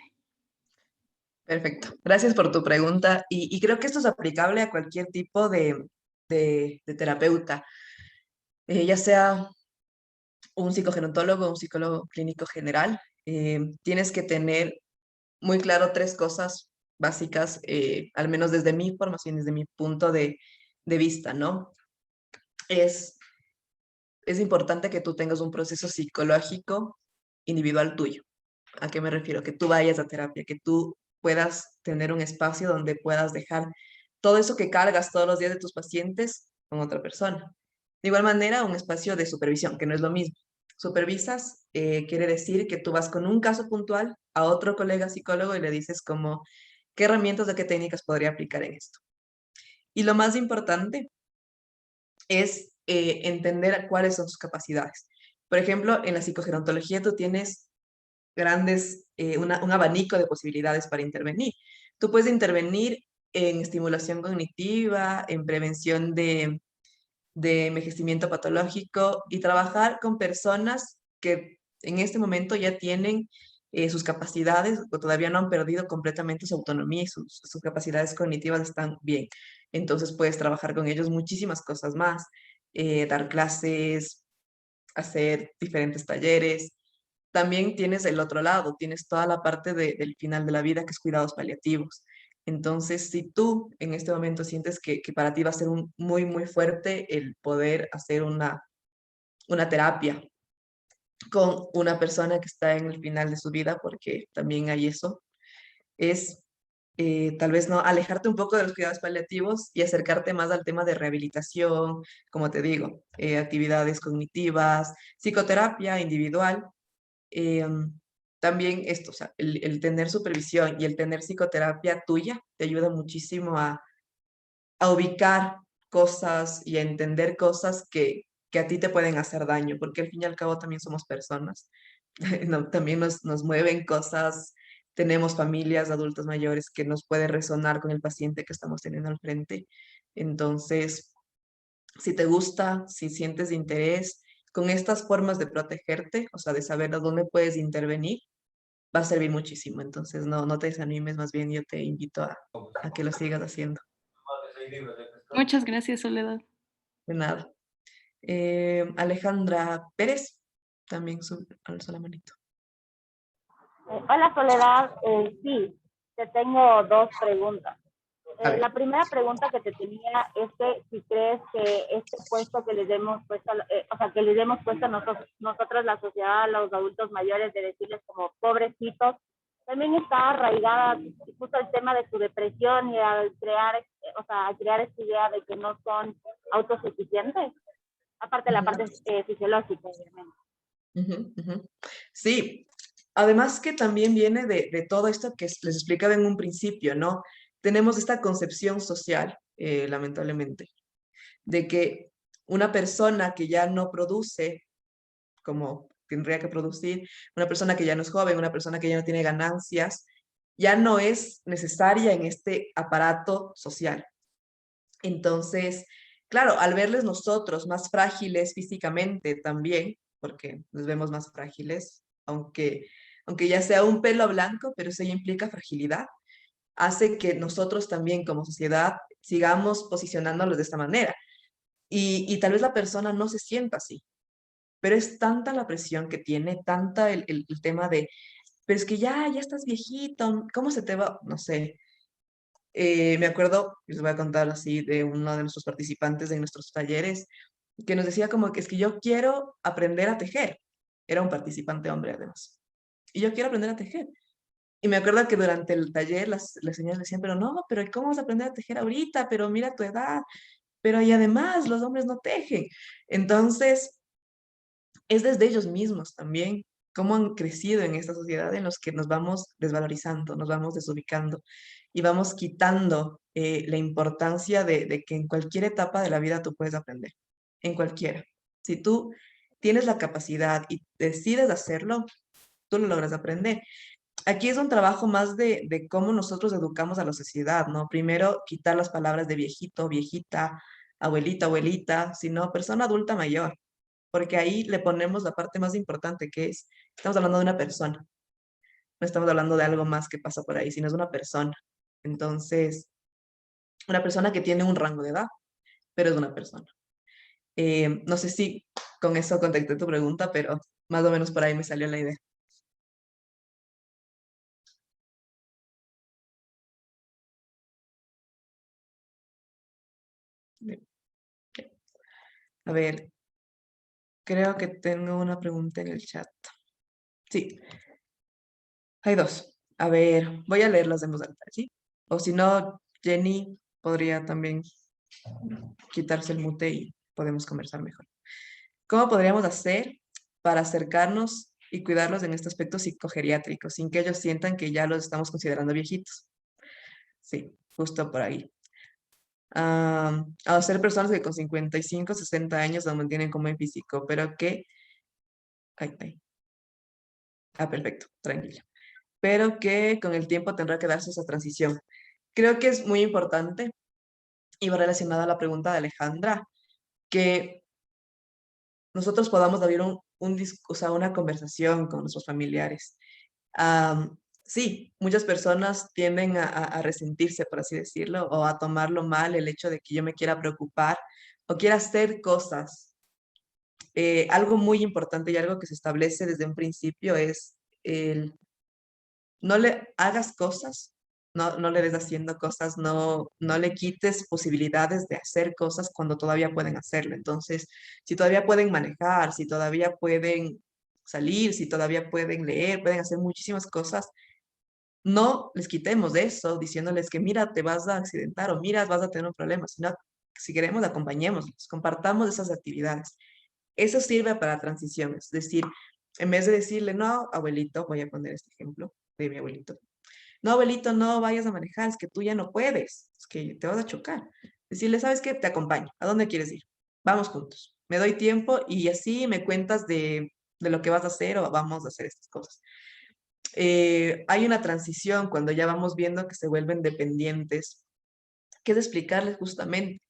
Perfecto. Gracias por tu pregunta. Y creo que esto es aplicable a cualquier tipo de terapeuta, ya sea un psicogerontólogo o un psicólogo clínico general. Tienes que tener muy claro tres cosas básicas, al menos desde mi formación, desde mi punto de vista, ¿no? Es, es importante que tú tengas un proceso psicológico individual tuyo. ¿A qué me refiero? Que tú vayas a terapia, que tú puedas tener un espacio donde puedas dejar todo eso que cargas todos los días de tus pacientes con otra persona. De igual manera, un espacio de supervisión, que no es lo mismo. Supervisas quiere decir que tú vas con un caso puntual a otro colega psicólogo y le dices como, ¿qué herramientas o qué técnicas podría aplicar en esto? Y lo más importante es entender cuáles son sus capacidades. Por ejemplo, en la psicogerontología tú tienes un abanico de posibilidades para intervenir. Tú puedes intervenir en estimulación cognitiva, en prevención de envejecimiento patológico y trabajar con personas que en este momento ya tienen sus capacidades o todavía no han perdido completamente su autonomía y sus capacidades cognitivas están bien. Entonces puedes trabajar con ellos muchísimas cosas más, dar clases, hacer diferentes talleres. También tienes el otro lado, tienes toda la parte del final de la vida, que es cuidados paliativos. Entonces, si tú en este momento sientes que para ti va a ser muy fuerte el poder hacer una terapia con una persona que está en el final de su vida, porque también hay eso, es tal vez no alejarte un poco de los cuidados paliativos y acercarte más al tema de rehabilitación, como te digo, actividades cognitivas, psicoterapia individual. eh, También esto, o sea, el tener supervisión y el tener psicoterapia tuya te ayuda muchísimo a ubicar cosas y a entender cosas que a ti te pueden hacer daño, porque al fin y al cabo también somos personas. También nos mueven cosas, tenemos familias, adultos mayores que nos puede resonar con el paciente que estamos teniendo al frente. Entonces, si te gusta, si sientes interés con estas formas de protegerte, o sea, de saber a dónde puedes intervenir, va a servir muchísimo. Entonces, no te desanimes, más bien yo te invito a que lo sigas haciendo. Muchas gracias, Soledad. De nada. Alejandra Pérez, también alzó la manito. Hola Soledad, sí, te tengo dos preguntas. A ver. La primera pregunta que te tenía es que si crees que este puesto que les hemos puesto, o sea, que les hemos puesto nosotros, la sociedad, los adultos mayores, de decirles como pobrecitos, también está arraigada justo el tema de su depresión y al crear, o sea, al crear esta idea de que no son autosuficientes, aparte de la parte fisiológica, obviamente. Sí, además que también viene de todo esto que les explicaba en un principio, ¿no? Tenemos esta concepción social, lamentablemente, de que una persona que ya no produce como tendría que producir, una persona que ya no es joven, una persona que ya no tiene ganancias, ya no es necesaria en este aparato social. Entonces, claro, al verles nosotros más frágiles físicamente también, porque nos vemos más frágiles, aunque ya sea un pelo blanco, pero eso ya implica fragilidad, hace que nosotros también como sociedad sigamos posicionándolos de esta manera. Y tal vez la persona no se sienta así, pero es tanta la presión que tiene, tanta el tema de, pero es que ya estás viejito, ¿cómo se te va? No sé. Me acuerdo, les voy a contar así de uno de nuestros participantes de nuestros talleres, que nos decía como que es que yo quiero aprender a tejer. Era un participante hombre además. Y yo quiero aprender a tejer. Y me acuerdo que durante el taller las señoras decían, pero no, pero ¿cómo vas a aprender a tejer ahorita? Pero mira tu edad. Pero y además los hombres no tejen. Entonces, es desde ellos mismos también, cómo han crecido en esta sociedad en los que nos vamos desvalorizando, nos vamos desubicando y vamos quitando la importancia de que en cualquier etapa de la vida tú puedes aprender, en cualquiera. Si tú tienes la capacidad y decides hacerlo, tú lo logras aprender. Aquí es un trabajo más de cómo nosotros educamos a la sociedad, ¿no? Primero, quitar las palabras de viejito, viejita, abuelita, abuelita, sino persona adulta mayor, porque ahí le ponemos la parte más importante que es, estamos hablando de una persona, no estamos hablando de algo más que pasa por ahí, sino es una persona. Entonces, una persona que tiene un rango de edad, pero es una persona. No sé si con eso contesté tu pregunta, pero más o menos por ahí me salió la idea. Bien. A ver, creo que tengo una pregunta en el chat. Sí, hay dos. A ver, voy a leerlas en voz alta, ¿sí? O si no, Jenny podría también quitarse el mute y podemos conversar mejor. ¿Cómo podríamos hacer para acercarnos y cuidarlos en este aspecto psicogeriátrico, sin que ellos sientan que ya los estamos considerando viejitos? Sí, justo por ahí. A ser personas que con 55, 60 años lo mantienen como en físico, pero que... Ay, ay. Perfecto, tranquila. Pero que con el tiempo tendrá que darse esa transición. Creo que es muy importante, y va relacionada a la pregunta de Alejandra, que nosotros podamos abrir o sea, una conversación con nuestros familiares. Sí, muchas personas tienden a resentirse, por así decirlo, o a tomarlo mal el hecho de que yo me quiera preocupar o quiera hacer cosas. Algo muy importante y algo que se establece desde un principio es el no le hagas cosas, no le des haciendo cosas, no le quites posibilidades de hacer cosas cuando todavía pueden hacerlo. Entonces, si todavía pueden manejar, si todavía pueden salir, si todavía pueden leer, pueden hacer muchísimas cosas, no les quitemos de eso, diciéndoles que mira, te vas a accidentar o mira, vas a tener un problema, sino si queremos, acompañémoslos, compartamos esas actividades. Eso sirve para transiciones, es decir, en vez de decirle, no, abuelito, voy a poner este ejemplo de mi abuelito, no, abuelito, no vayas a manejar, es que tú ya no puedes, es que te vas a chocar. Decirle, ¿sabes qué? Te acompaño, ¿a dónde quieres ir? Vamos juntos, me doy tiempo y así me cuentas de lo que vas a hacer o vamos a hacer estas cosas. Hay una transición cuando ya vamos viendo que se vuelven dependientes, que es explicarles justamente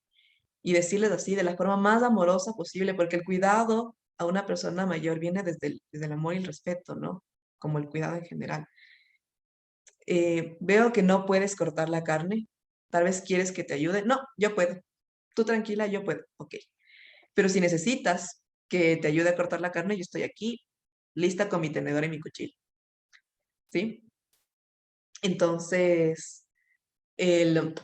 y decirles así de la forma más amorosa posible, porque el cuidado a una persona mayor viene desde el amor y el respeto, ¿no? Como el cuidado en general. Veo que no puedes cortar la carne, tal vez quieres que te ayude. No, yo puedo. Tú tranquila, yo puedo. Ok. Pero si necesitas que te ayude a cortar la carne, yo estoy aquí, lista con mi tenedor y mi cuchillo. ¿Sí? Entonces, el,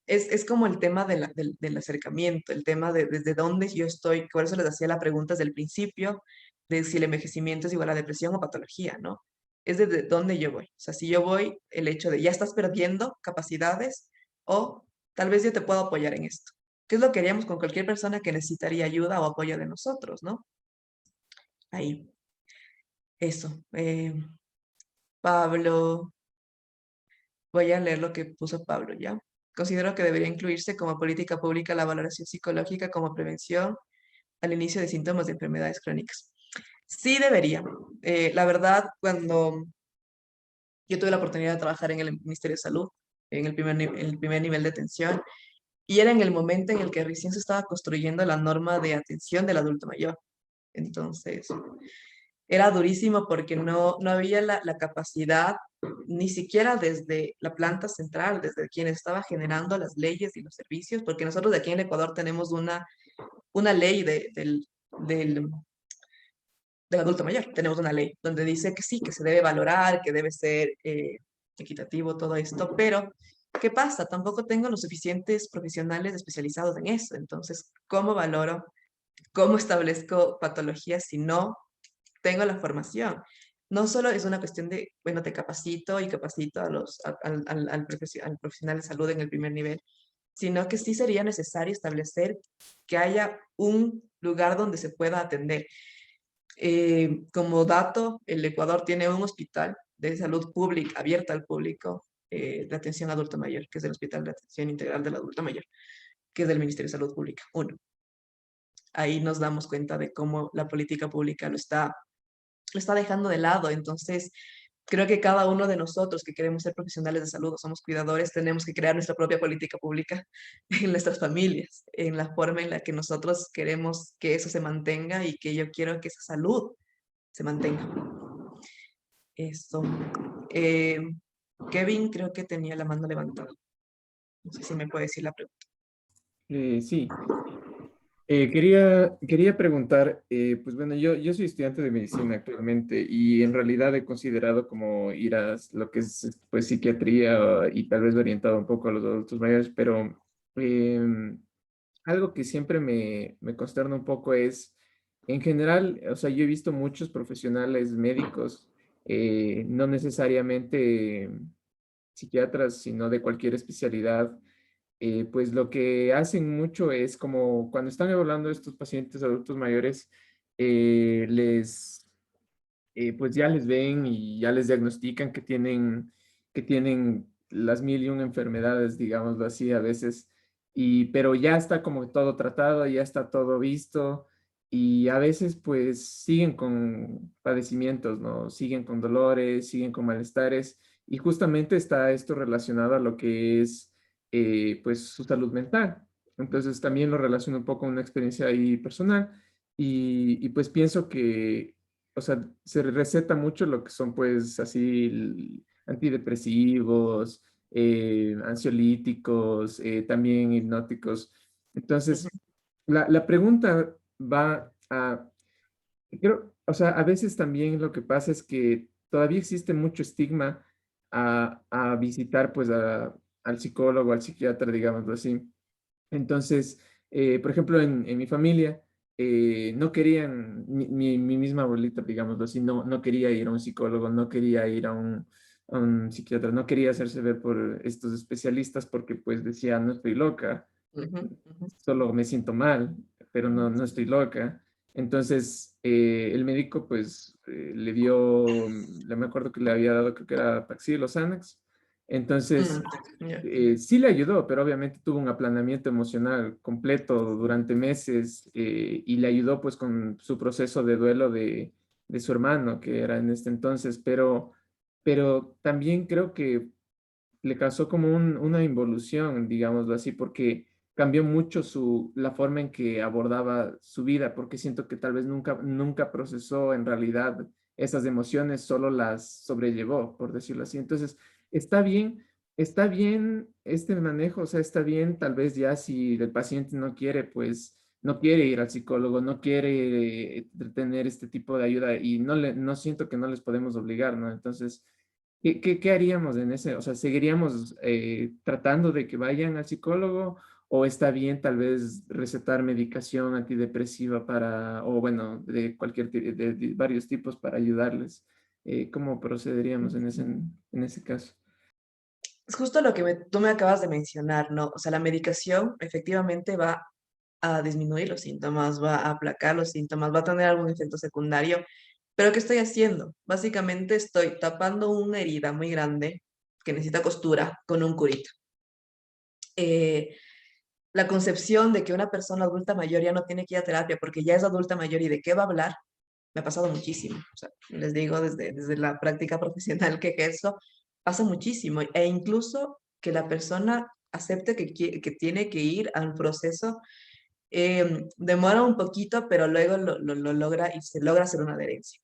es como el tema del acercamiento, el tema de desde dónde yo estoy, por eso les hacía la pregunta desde el principio, de si el envejecimiento es igual a depresión o patología, ¿no? Es desde dónde yo voy. O sea, si yo voy, el hecho de ya estás perdiendo capacidades o tal vez yo te puedo apoyar en esto. ¿Qué es lo que haríamos con cualquier persona que necesitaría ayuda o apoyo de nosotros, ¿no? Ahí, eso. Pablo, voy a leer lo que puso Pablo, ¿ya? Considero que debería incluirse como política pública la valoración psicológica como prevención al inicio de síntomas de enfermedades crónicas. Sí debería. La verdad, cuando yo tuve la oportunidad de trabajar en el Ministerio de Salud, en el primer nivel de atención, y era en el momento en el que recién se estaba construyendo la norma de atención del adulto mayor. Entonces, era durísimo porque no había la capacidad, ni siquiera desde la planta central, desde quien estaba generando las leyes y los servicios, porque nosotros de aquí en el Ecuador tenemos una ley del, del adulto mayor, tenemos una ley donde dice que sí, que se debe valorar, que debe ser equitativo todo esto, pero ¿qué pasa? Tampoco tengo los suficientes profesionales especializados en eso, entonces, ¿cómo valoro? ¿Cómo establezco patologías si no tengo la formación? No solo es una cuestión de, bueno, te capacito y capacito al profesional de salud en el primer nivel, sino que sí sería necesario establecer que haya un lugar donde se pueda atender. Como dato, el Ecuador tiene un hospital de salud pública, abierta al público, de atención adulto mayor, que es el Hospital de Atención Integral del Adulto Mayor, que es del Ministerio de Salud Pública, uno. Ahí nos damos cuenta de cómo la política pública lo está dejando de lado. Entonces, creo que cada uno de nosotros que queremos ser profesionales de salud o somos cuidadores, tenemos que crear nuestra propia política pública en nuestras familias, en la forma en la que nosotros queremos que eso se mantenga y que yo quiero que esa salud se mantenga. Esto. Eh, Kevin creo que tenía la mano levantada. No sé si me puede decir la pregunta. Sí, quería preguntar, pues bueno, yo soy estudiante de medicina actualmente y en realidad he considerado como ir a lo que es pues psiquiatría y tal vez orientado un poco a los adultos mayores, pero algo que siempre me consterna un poco es, en general, o sea, yo he visto muchos profesionales médicos, no necesariamente psiquiatras, sino de cualquier especialidad, pues lo que hacen mucho es como cuando están evaluando a estos pacientes adultos mayores, pues ya les ven y ya les diagnostican que tienen las mil y una enfermedades, digámoslo así, a veces, pero ya está como todo tratado, ya está todo visto y a veces pues siguen con padecimientos, ¿no? Siguen con dolores, siguen con malestares y justamente está esto relacionado a lo que es pues su salud mental. Entonces también lo relaciono un poco con una experiencia ahí personal y pues pienso que, o sea, se receta mucho lo que son pues así antidepresivos, ansiolíticos, también hipnóticos. Entonces, la pregunta va a, creo, o sea, a veces también lo que pasa es que todavía existe mucho estigma a visitar pues al psicólogo, al psiquiatra, digámoslo así. Entonces, por ejemplo, en mi familia, no querían, mi misma abuelita, digámoslo así, no quería ir a un psicólogo, no quería ir a un psiquiatra. No quería hacerse ver por estos especialistas porque pues decía, no estoy loca, solo me siento mal, pero no estoy loca. Entonces, el médico pues le dio, me acuerdo que le había dado, creo que era Paxil o Xanax. Entonces, Ya. sí le ayudó, pero obviamente tuvo un aplanamiento emocional completo durante meses, y le ayudó pues con su proceso de duelo de su hermano, que era en este entonces, pero también creo que le causó como una involución, digámoslo así, porque cambió mucho la forma en que abordaba su vida, porque siento que tal vez nunca procesó en realidad esas emociones, solo las sobrellevó, por decirlo así. Entonces, está bien, está bien este manejo, o sea, está bien tal vez ya si el paciente no quiere, pues no quiere ir al psicólogo, no quiere tener este tipo de ayuda y no siento que no les podemos obligar, ¿no? Entonces, ¿qué haríamos en ese? O sea, ¿seguiríamos tratando de que vayan al psicólogo o está bien tal vez recetar medicación antidepresiva o bueno, de de varios tipos para ayudarles? ¿Cómo procederíamos en ese caso? Es justo lo que tú me acabas de mencionar, ¿no? O sea, la medicación efectivamente va a disminuir los síntomas, va a aplacar los síntomas, va a tener algún efecto secundario. Pero ¿qué estoy haciendo? Básicamente estoy tapando una herida muy grande que necesita costura con un curita. Eh, la concepción de que una persona adulta mayor ya no tiene que ir a terapia porque ya es adulta mayor y de qué va a hablar, me ha pasado muchísimo. O sea, les digo desde la práctica profesional que ejerzo, pasa muchísimo. E incluso que la persona acepte que tiene que ir al proceso, demora un poquito, pero luego lo logra y se logra hacer una adherencia.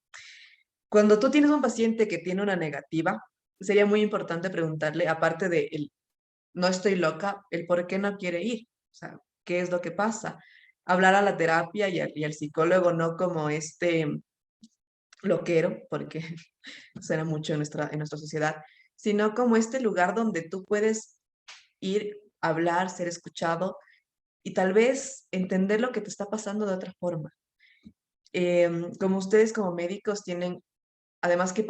Cuando tú tienes un paciente que tiene una negativa, sería muy importante preguntarle, aparte de el no estoy loca, el por qué no quiere ir. O sea, ¿qué es lo que pasa? Hablar a la terapia y al psicólogo no como este loquero, porque suena mucho en nuestra sociedad, sino como este lugar donde tú puedes ir, hablar, ser escuchado y tal vez entender lo que te está pasando de otra forma. Como ustedes como médicos tienen, además que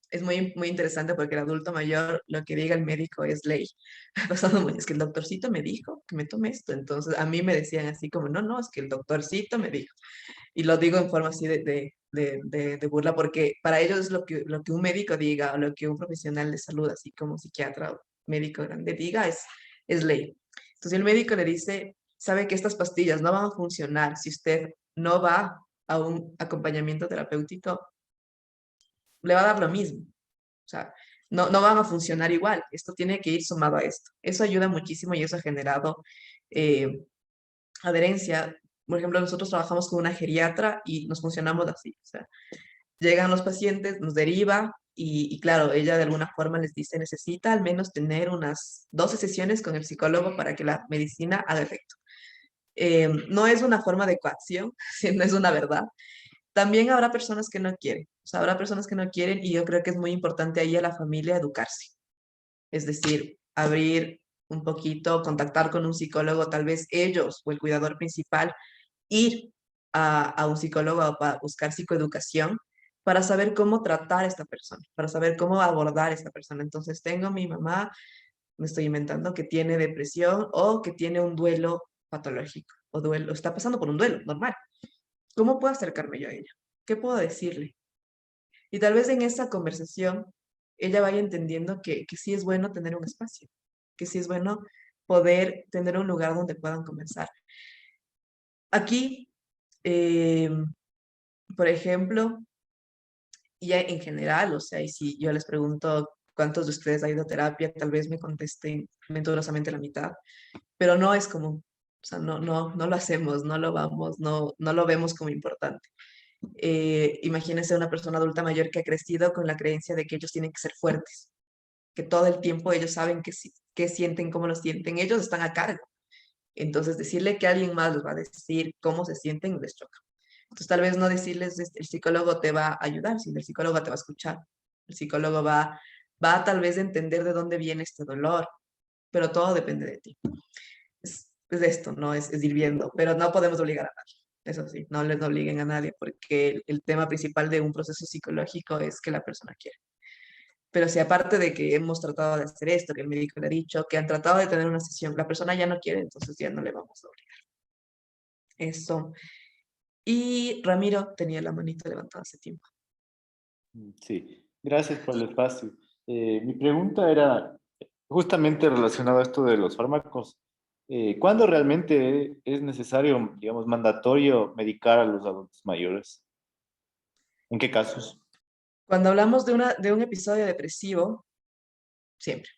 es muy interesante porque el adulto mayor, lo que diga el médico es ley. Ha pasado mucho, es que el doctorcito me dijo que me tome esto, entonces a mí me decían así como, no, no, es que el doctorcito me dijo. Y lo digo en forma así de burla porque para ellos es lo que un médico diga o lo que un profesional de salud, así como psiquiatra o médico grande diga, es ley. Entonces el médico le dice, sabe que estas pastillas no van a funcionar si usted no va a un acompañamiento terapéutico, le va a dar lo mismo. O sea, no van a funcionar igual. Esto tiene que ir sumado a esto. Eso ayuda muchísimo y eso ha generado eh, adherencia. Por ejemplo, nosotros trabajamos con una geriatra y nos funcionamos así. O sea, llegan los pacientes, nos deriva y claro, ella de alguna forma les dice, necesita al menos tener unas 12 sesiones con el psicólogo para que la medicina haga efecto. No es una forma de coacción, sino es una verdad. También habrá personas que no quieren, o sea, habrá personas que no quieren y yo creo que es muy importante ahí a la familia educarse. Es decir, abrir un poquito, contactar con un psicólogo, tal vez ellos o el cuidador principal, ir a un psicólogo para buscar psicoeducación, para saber cómo tratar a esta persona, para saber cómo abordar a esta persona. Entonces, tengo a mi mamá, me estoy inventando, que tiene depresión o que tiene un duelo patológico, o duelo, está pasando por un duelo normal. ¿Cómo puedo acercarme yo a ella? ¿Qué puedo decirle? Y tal vez en esa conversación ella vaya entendiendo que sí es bueno tener un espacio, que sí es bueno poder tener un lugar donde puedan conversar. Aquí, eh, por ejemplo, y ya en general, o sea, y si yo les pregunto cuántos de ustedes han ido a terapia, tal vez me contesten venturosamente la mitad, pero no es común. O sea, no lo hacemos, no lo vamos, no lo vemos como importante. Imagínense una persona adulta mayor que ha crecido con la creencia de que ellos tienen que ser fuertes, que todo el tiempo ellos saben qué sienten, cómo lo sienten, ellos están a cargo. Entonces, decirle que alguien más les va a decir cómo se sienten les choca. Entonces, tal vez no decirles, el psicólogo te va a ayudar, sino el psicólogo te va a escuchar. El psicólogo va a tal vez entender de dónde viene este dolor, pero todo depende de ti. Es esto, ¿no? Es ir viendo, pero no podemos obligar a nadie. Eso sí, no les obliguen a nadie porque el tema principal de un proceso psicológico es que la persona quiere. Pero si aparte de que hemos tratado de hacer esto, que el médico le ha dicho, que han tratado de tener una sesión, la persona ya no quiere, entonces ya no le vamos a obligar. Eso. Y Ramiro tenía la manita levantada hace tiempo. Sí, gracias por el espacio. Mi pregunta era justamente relacionada a esto de los fármacos. ¿Cuándo realmente es necesario, digamos, mandatorio medicar a los adultos mayores? ¿En qué casos? Cuando hablamos de un episodio depresivo, siempre.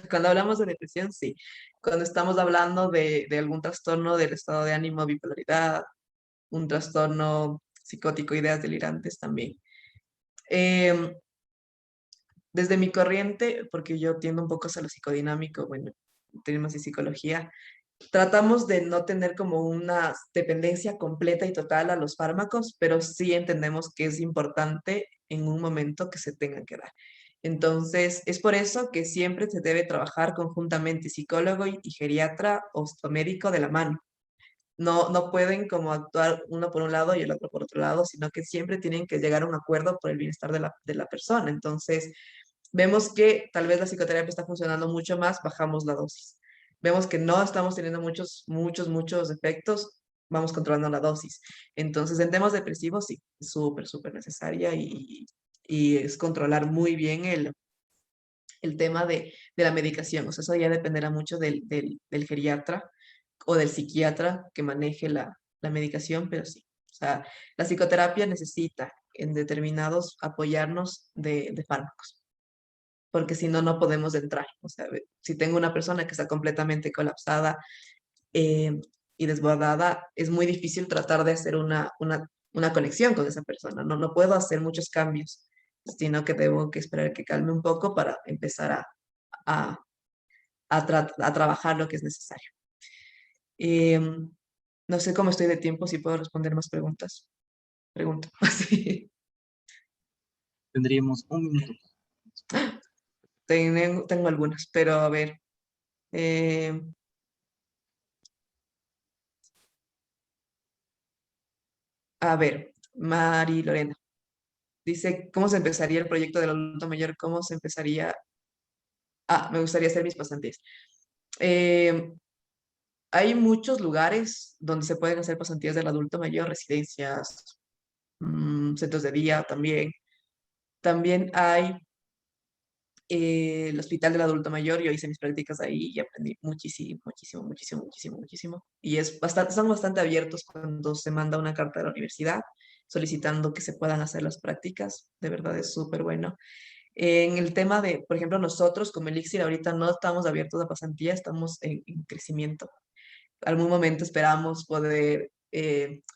Cuando hablamos de depresión, sí. Cuando estamos hablando de algún trastorno del estado de ánimo, bipolaridad, un trastorno psicótico, ideas delirantes también. Em, Desde mi corriente, porque yo tiendo un poco hacia lo psicodinámico, bueno, tenemos en psicología, tratamos de no tener como una dependencia completa y total a los fármacos, pero sí entendemos que es importante en un momento que se tengan que dar. Entonces, es por eso que siempre se debe trabajar conjuntamente psicólogo y geriatra o médico de la mano. No, no pueden como actuar uno por un lado y el otro por otro lado, sino que siempre tienen que llegar a un acuerdo por el bienestar de la persona. Entonces, vemos que tal vez la psicoterapia está funcionando mucho más, bajamos la dosis. Vemos que no estamos teniendo muchos efectos, vamos controlando la dosis. Entonces, en temas depresivos, sí, es súper necesaria y es controlar muy bien el tema de la medicación. O sea, eso ya dependerá mucho del geriatra o del psiquiatra que maneje la medicación, pero sí. O sea, la psicoterapia necesita en determinados apoyarnos de fármacos, porque si no, no podemos entrar. O sea, si tengo una persona que está completamente colapsada eh, y desbordada, es muy difícil tratar de hacer una conexión con esa persona. No, no puedo hacer muchos cambios, sino que tengo que esperar que calme un poco para empezar a, a trabajar lo que es necesario. No sé cómo estoy de tiempo, si puedo responder más preguntas. Pregunto. Sí. Tendríamos un minuto. Tengo algunas, pero a ver. eh, a ver, Mari Lorena. Dice, ¿cómo se empezaría el proyecto del adulto mayor? ¿Cómo se empezaría? Ah, me gustaría hacer mis pasantías. Eh, Hay muchos lugares donde se pueden hacer pasantías del adulto mayor, residencias, centros de día también. También hay el Hospital del Adulto Mayor. Yo hice mis prácticas ahí y aprendí muchísimo. Y es bastante, son bastante abiertos cuando se manda una carta de la universidad solicitando que se puedan hacer las prácticas. De verdad es súper bueno. En el tema de, por ejemplo, nosotros como Elixir ahorita no estamos abiertos a pasantía, estamos en crecimiento. Algún momento esperamos poder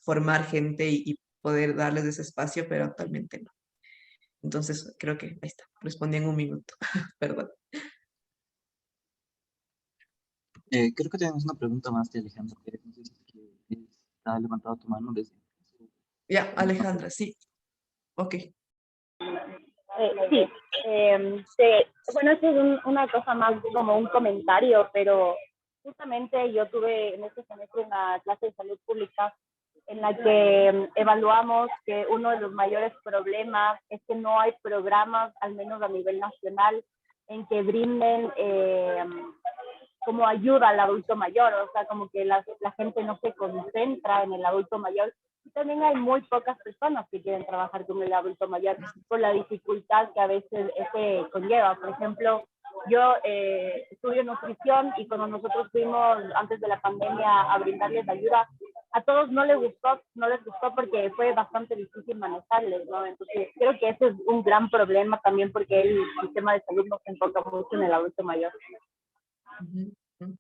formar gente y poder darles ese espacio, pero actualmente no. Entonces, creo que ahí está, respondí en un minuto, perdón. Creo que tenemos una pregunta más de Alejandro Pérez. No sé si es que está levantado tu mano desde su Ya, misma Alejandra, sí, ok. Sí, bueno, esto es una cosa más como un comentario, pero justamente yo tuve en este semestre una clase de salud pública en la que evaluamos que uno de los mayores problemas es que no hay programas, al menos a nivel nacional, en que brinden como ayuda al adulto mayor, o sea, como que la gente no se concentra en el adulto mayor. Y también hay muy pocas personas que quieren trabajar con el adulto mayor por la dificultad que a veces ese conlleva. Por ejemplo, yo estudio nutrición y cuando nosotros fuimos antes de la pandemia a brindarles ayuda, a todos no les gustó porque fue bastante difícil manejarles, ¿no? Entonces creo que ese es un gran problema también porque el sistema de salud no se enfoca mucho en el adulto mayor. Ujú, ujú.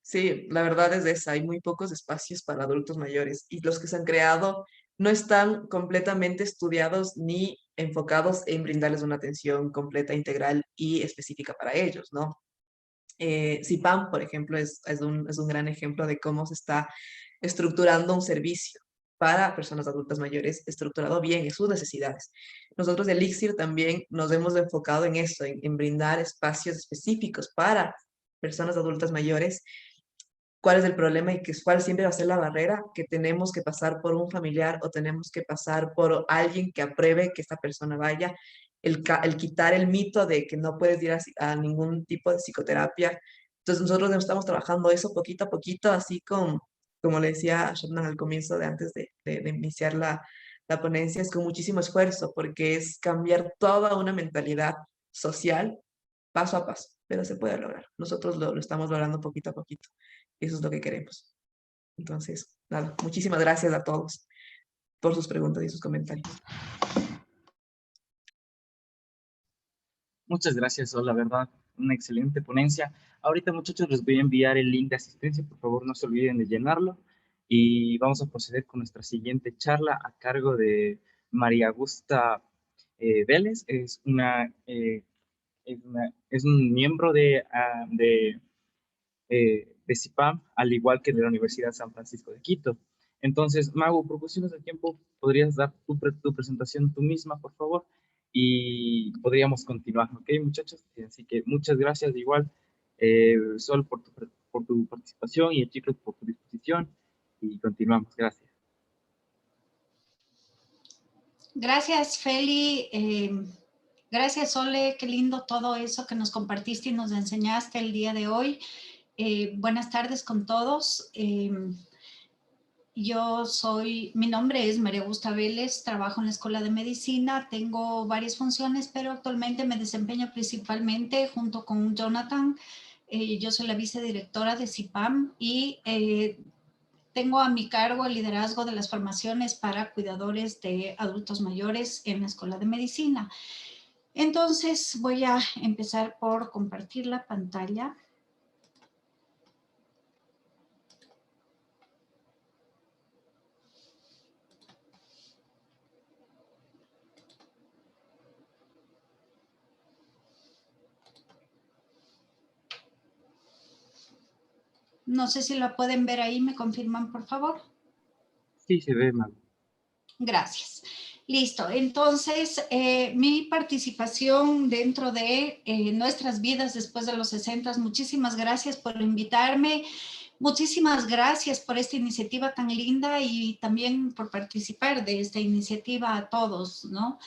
Sí, la verdad es esa, hay muy pocos espacios para adultos mayores y los que se han creado no están completamente estudiados ni enfocados en brindarles una atención completa, integral y específica para ellos, ¿no? CIPAM, por ejemplo, es un gran ejemplo de cómo se está estructurando un servicio para personas adultas mayores, estructurado bien en sus necesidades. Nosotros de Elixir también nos hemos enfocado en eso, en brindar espacios específicos para personas adultas mayores. ¿Cuál es el problema y cuál siempre va a ser la barrera? Que tenemos que pasar por un familiar o tenemos que pasar por alguien que apruebe que esta persona vaya el quitar el mito de que no puedes ir a ningún tipo de psicoterapia. Entonces nosotros estamos trabajando eso poquito a poquito, así como le decía Shannon al comienzo de antes de iniciar la ponencia, es con muchísimo esfuerzo, porque es cambiar toda una mentalidad social paso a paso, pero se puede lograr. Nosotros lo estamos logrando poquito a poquito, y eso es lo que queremos. Entonces, nada, muchísimas gracias a todos por sus preguntas y sus comentarios. Muchas gracias, Sol, la verdad, una excelente ponencia. Ahorita, muchachos, les voy a enviar el link de asistencia, por favor no se olviden de llenarlo. Y vamos a proceder con nuestra siguiente charla a cargo de María Augusta Vélez. Es un miembro de CIPAM, al igual que de la Universidad San Francisco de Quito. Entonces, Mago, por cuestiones de tiempo, ¿podrías dar tu presentación tú misma, por favor? Y podríamos continuar, ¿ok, muchachos? Así que muchas gracias igual, Sol, por tu participación y chicos por tu disposición. Y continuamos, gracias. Gracias, Feli. Gracias, Sole. Qué lindo todo eso que nos compartiste y nos enseñaste el día de hoy. Buenas tardes con todos. Mi nombre es María Augusta Vélez, trabajo en la Escuela de Medicina, tengo varias funciones, pero actualmente me desempeño principalmente junto con Jonathan. Yo soy la vicedirectora de CIPAM y tengo a mi cargo el liderazgo de las formaciones para cuidadores de adultos mayores en la Escuela de Medicina. Entonces voy a empezar por compartir la pantalla. No sé si la pueden ver ahí, ¿me confirman, por favor? Sí, se ve, Mago. Gracias. Listo. Entonces, mi participación dentro de nuestras vidas después de los 60, muchísimas gracias por invitarme. Muchísimas gracias por esta iniciativa tan linda y también por participar de esta iniciativa a todos, ¿no?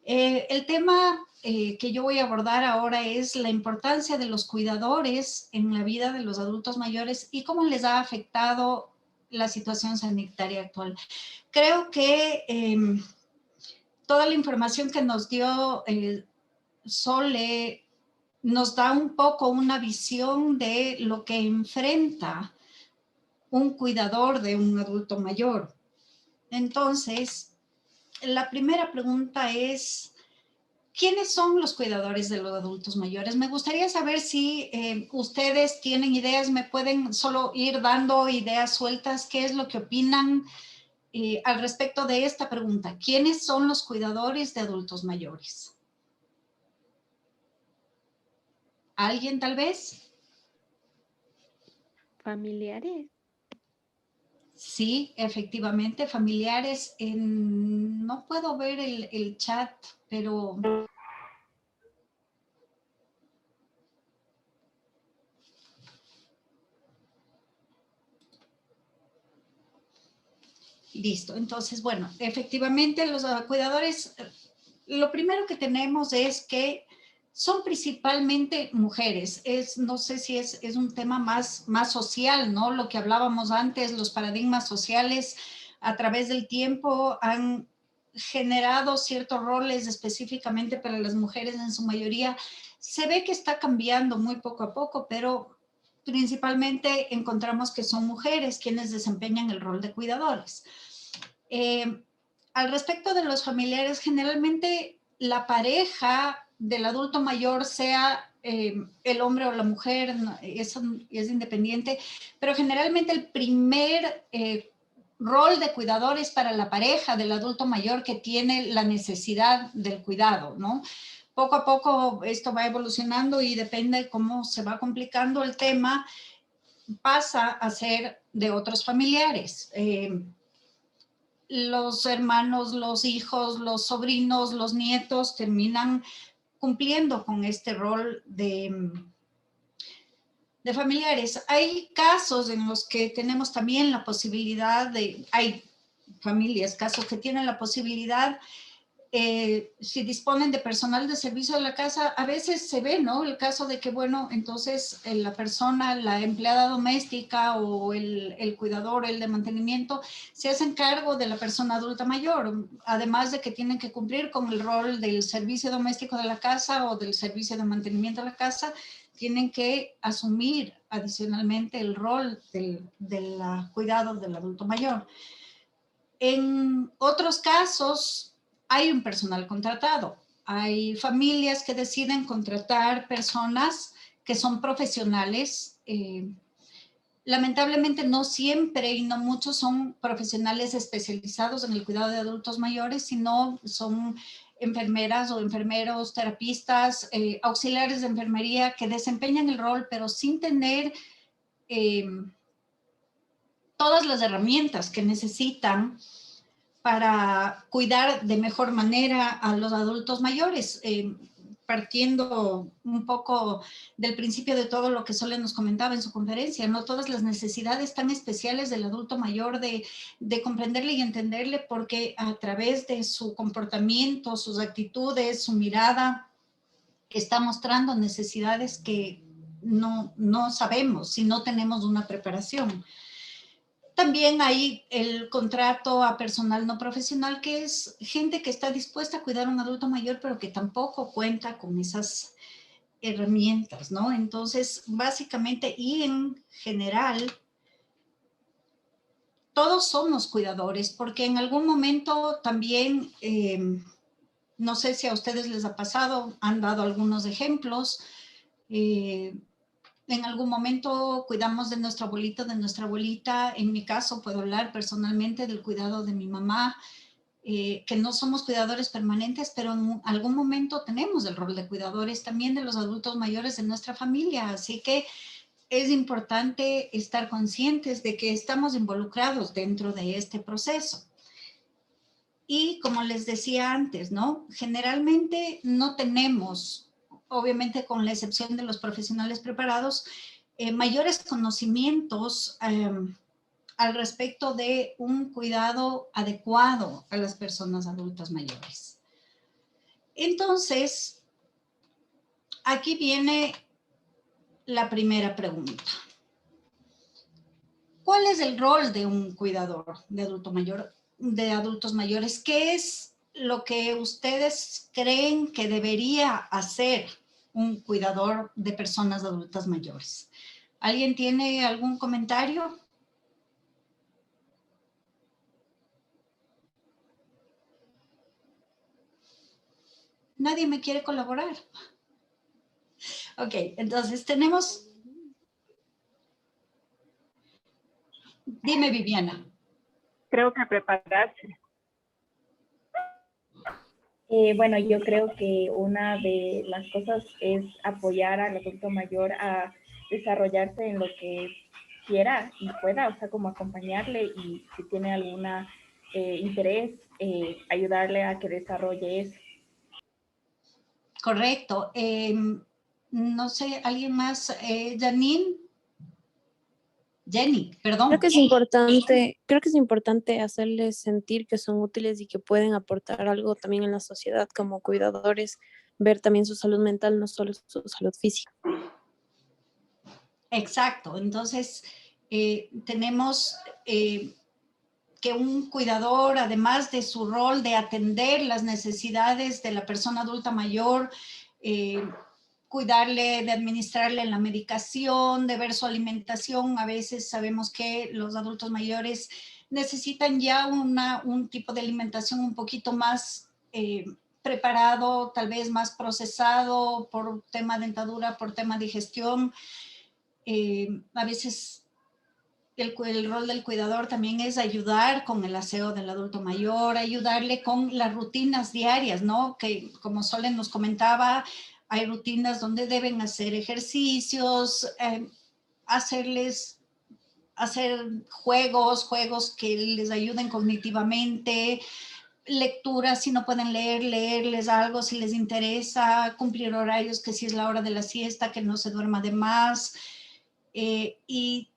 El tema que yo voy a abordar ahora es la importancia de los cuidadores en la vida de los adultos mayores y cómo les ha afectado la situación sanitaria actual. Creo que toda la información que nos dio Sole nos da un poco una visión de lo que enfrenta un cuidador de un adulto mayor. Entonces, la primera pregunta es, ¿quiénes son los cuidadores de los adultos mayores? Me gustaría saber si ustedes tienen ideas, me pueden solo ir dando ideas sueltas, qué es lo que opinan al respecto de esta pregunta. ¿Quiénes son los cuidadores de adultos mayores? ¿Alguien tal vez? Familiares. Sí, efectivamente, familiares. No puedo ver el chat, pero... Listo, entonces, bueno, efectivamente los cuidadores, lo primero que tenemos es que son principalmente mujeres. No sé si es un tema más social, ¿no? Lo que hablábamos antes, los paradigmas sociales a través del tiempo han generado ciertos roles específicamente para las mujeres en su mayoría. Se ve que está cambiando muy poco a poco, pero principalmente encontramos que son mujeres quienes desempeñan el rol de cuidadores. Al respecto de los familiares, generalmente la pareja del adulto mayor, sea el hombre o la mujer, eso es independiente, pero generalmente el primer rol de cuidador es para la pareja del adulto mayor que tiene la necesidad del cuidado, ¿no? Poco a poco esto va evolucionando y depende de cómo se va complicando el tema, pasa a ser de otros familiares. Los hermanos, los hijos, los sobrinos, los nietos terminan cumpliendo con este rol de familiares. Hay casos en los que tenemos también la posibilidad hay familias, casos que tienen la posibilidad si disponen de personal de servicio de la casa, a veces se ve, ¿no? El caso de que, bueno, entonces la persona, la empleada doméstica o el cuidador, el de mantenimiento, se hacen cargo de la persona adulta mayor, además de que tienen que cumplir con el rol del servicio doméstico de la casa o del servicio de mantenimiento de la casa, tienen que asumir adicionalmente el rol del cuidado del adulto mayor. En otros casos, hay un personal contratado. Hay familias que deciden contratar personas que son profesionales. Lamentablemente no siempre y no muchos son profesionales especializados en el cuidado de adultos mayores, sino son enfermeras o enfermeros, terapistas, auxiliares de enfermería que desempeñan el rol, pero sin tener todas las herramientas que necesitan para cuidar de mejor manera a los adultos mayores, partiendo un poco del principio de todo lo que Sole nos comentaba en su conferencia, no todas las necesidades tan especiales del adulto mayor de comprenderle y entenderle, porque a través de su comportamiento, sus actitudes, su mirada, está mostrando necesidades que no sabemos si no tenemos una preparación. También hay el contrato a personal no profesional, que es gente que está dispuesta a cuidar a un adulto mayor, pero que tampoco cuenta con esas herramientas, ¿no? Entonces, básicamente y en general, todos somos cuidadores, porque en algún momento también, no sé si a ustedes les ha pasado, han dado algunos ejemplos, en algún momento cuidamos de nuestro abuelito, de nuestra abuelita. En mi caso, puedo hablar personalmente del cuidado de mi mamá, que no somos cuidadores permanentes, pero en algún momento tenemos el rol de cuidadores también de los adultos mayores de nuestra familia. Así que es importante estar conscientes de que estamos involucrados dentro de este proceso. Y como les decía antes, ¿no? Generalmente no tenemos, obviamente con la excepción de los profesionales preparados, mayores conocimientos al respecto de un cuidado adecuado a las personas adultas mayores. Entonces, aquí viene la primera pregunta. ¿Cuál es el rol de un cuidador de adultos mayores? ¿Qué es lo que ustedes creen que debería hacer un cuidador de personas adultas mayores? ¿Alguien tiene algún comentario? ¿Nadie me quiere colaborar? Ok, entonces tenemos... Dime, Viviana. Creo que prepararse. Bueno, yo creo que una de las cosas es apoyar al adulto mayor a desarrollarse en lo que quiera y pueda, o sea, como acompañarle y si tiene alguna interés, ayudarle a que desarrolle eso. Correcto. No sé, ¿alguien más? Janine. Jenny, perdón. Creo que es importante hacerles sentir que son útiles y que pueden aportar algo también en la sociedad como cuidadores, ver también su salud mental, no solo su salud física. Exacto. Entonces, tenemos que un cuidador, además de su rol de atender las necesidades de la persona adulta mayor, cuidarle, de administrarle la medicación, de ver su alimentación. A veces sabemos que los adultos mayores necesitan ya un tipo de alimentación un poquito más preparado, tal vez más procesado por tema dentadura, por tema digestión. A veces el rol del cuidador también es ayudar con el aseo del adulto mayor, ayudarle con las rutinas diarias, ¿no? Que como Sole nos comentaba, hay rutinas donde deben hacer ejercicios, hacer juegos que les ayuden cognitivamente, lecturas, si no pueden leer, leerles algo si les interesa, cumplir horarios, que si es la hora de la siesta, que no se duerma de más, y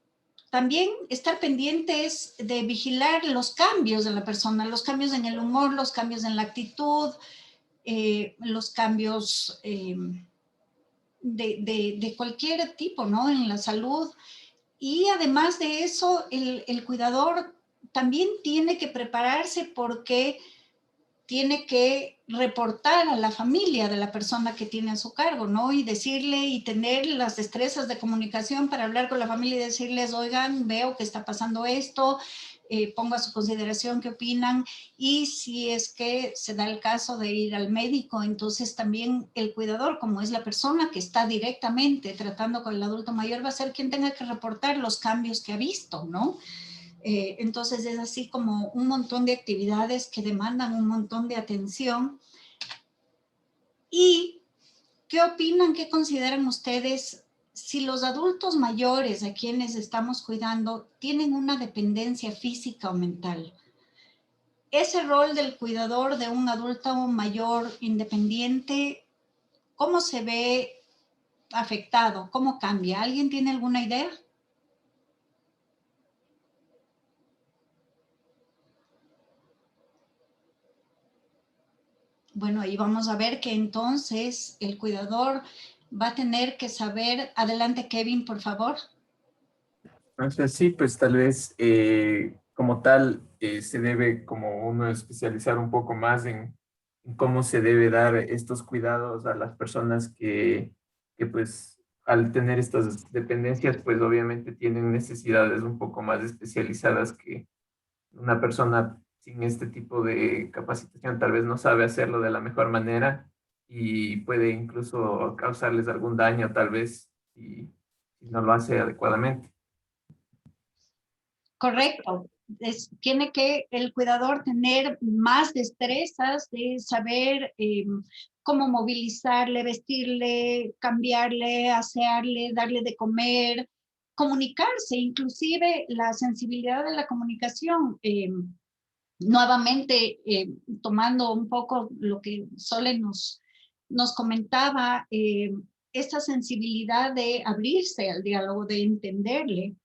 también estar pendientes de vigilar los cambios de la persona, los cambios en el humor, los cambios en la actitud, los cambios de cualquier tipo, ¿no? En la salud. Y además de eso, el cuidador también tiene que prepararse porque tiene que reportar a la familia de la persona que tiene a su cargo, ¿no? Y decirle y tener las destrezas de comunicación para hablar con la familia y decirles, oigan, veo que está pasando esto, pongo a su consideración qué opinan, y si es que se da el caso de ir al médico, entonces también el cuidador, como es la persona que está directamente tratando con el adulto mayor, va a ser quien tenga que reportar los cambios que ha visto, ¿no? Entonces es así como un montón de actividades que demandan un montón de atención. ¿Y qué opinan, qué consideran ustedes si los adultos mayores a quienes estamos cuidando tienen una dependencia física o mental? Ese rol del cuidador de un adulto mayor independiente, ¿cómo se ve afectado? ¿Cómo cambia? ¿Alguien tiene alguna idea? Bueno, ahí vamos a ver que entonces el cuidador va a tener que saber. Adelante, Kevin, por favor. Entonces, sí, pues tal vez como tal se debe como uno especializar un poco más en cómo se debe dar estos cuidados a las personas que pues al tener estas dependencias pues obviamente tienen necesidades un poco más especializadas que una persona sin este tipo de capacitación tal vez no sabe hacerlo de la mejor manera y puede incluso causarles algún daño tal vez si no lo hace adecuadamente. Correcto. Tiene que el cuidador tener más destrezas de saber cómo movilizarle, vestirle, cambiarle, asearle, darle de comer, comunicarse, inclusive la sensibilidad de la comunicación. Nuevamente, tomando un poco lo que Sole nos comentaba, esta sensibilidad de abrirse al diálogo, de entenderle.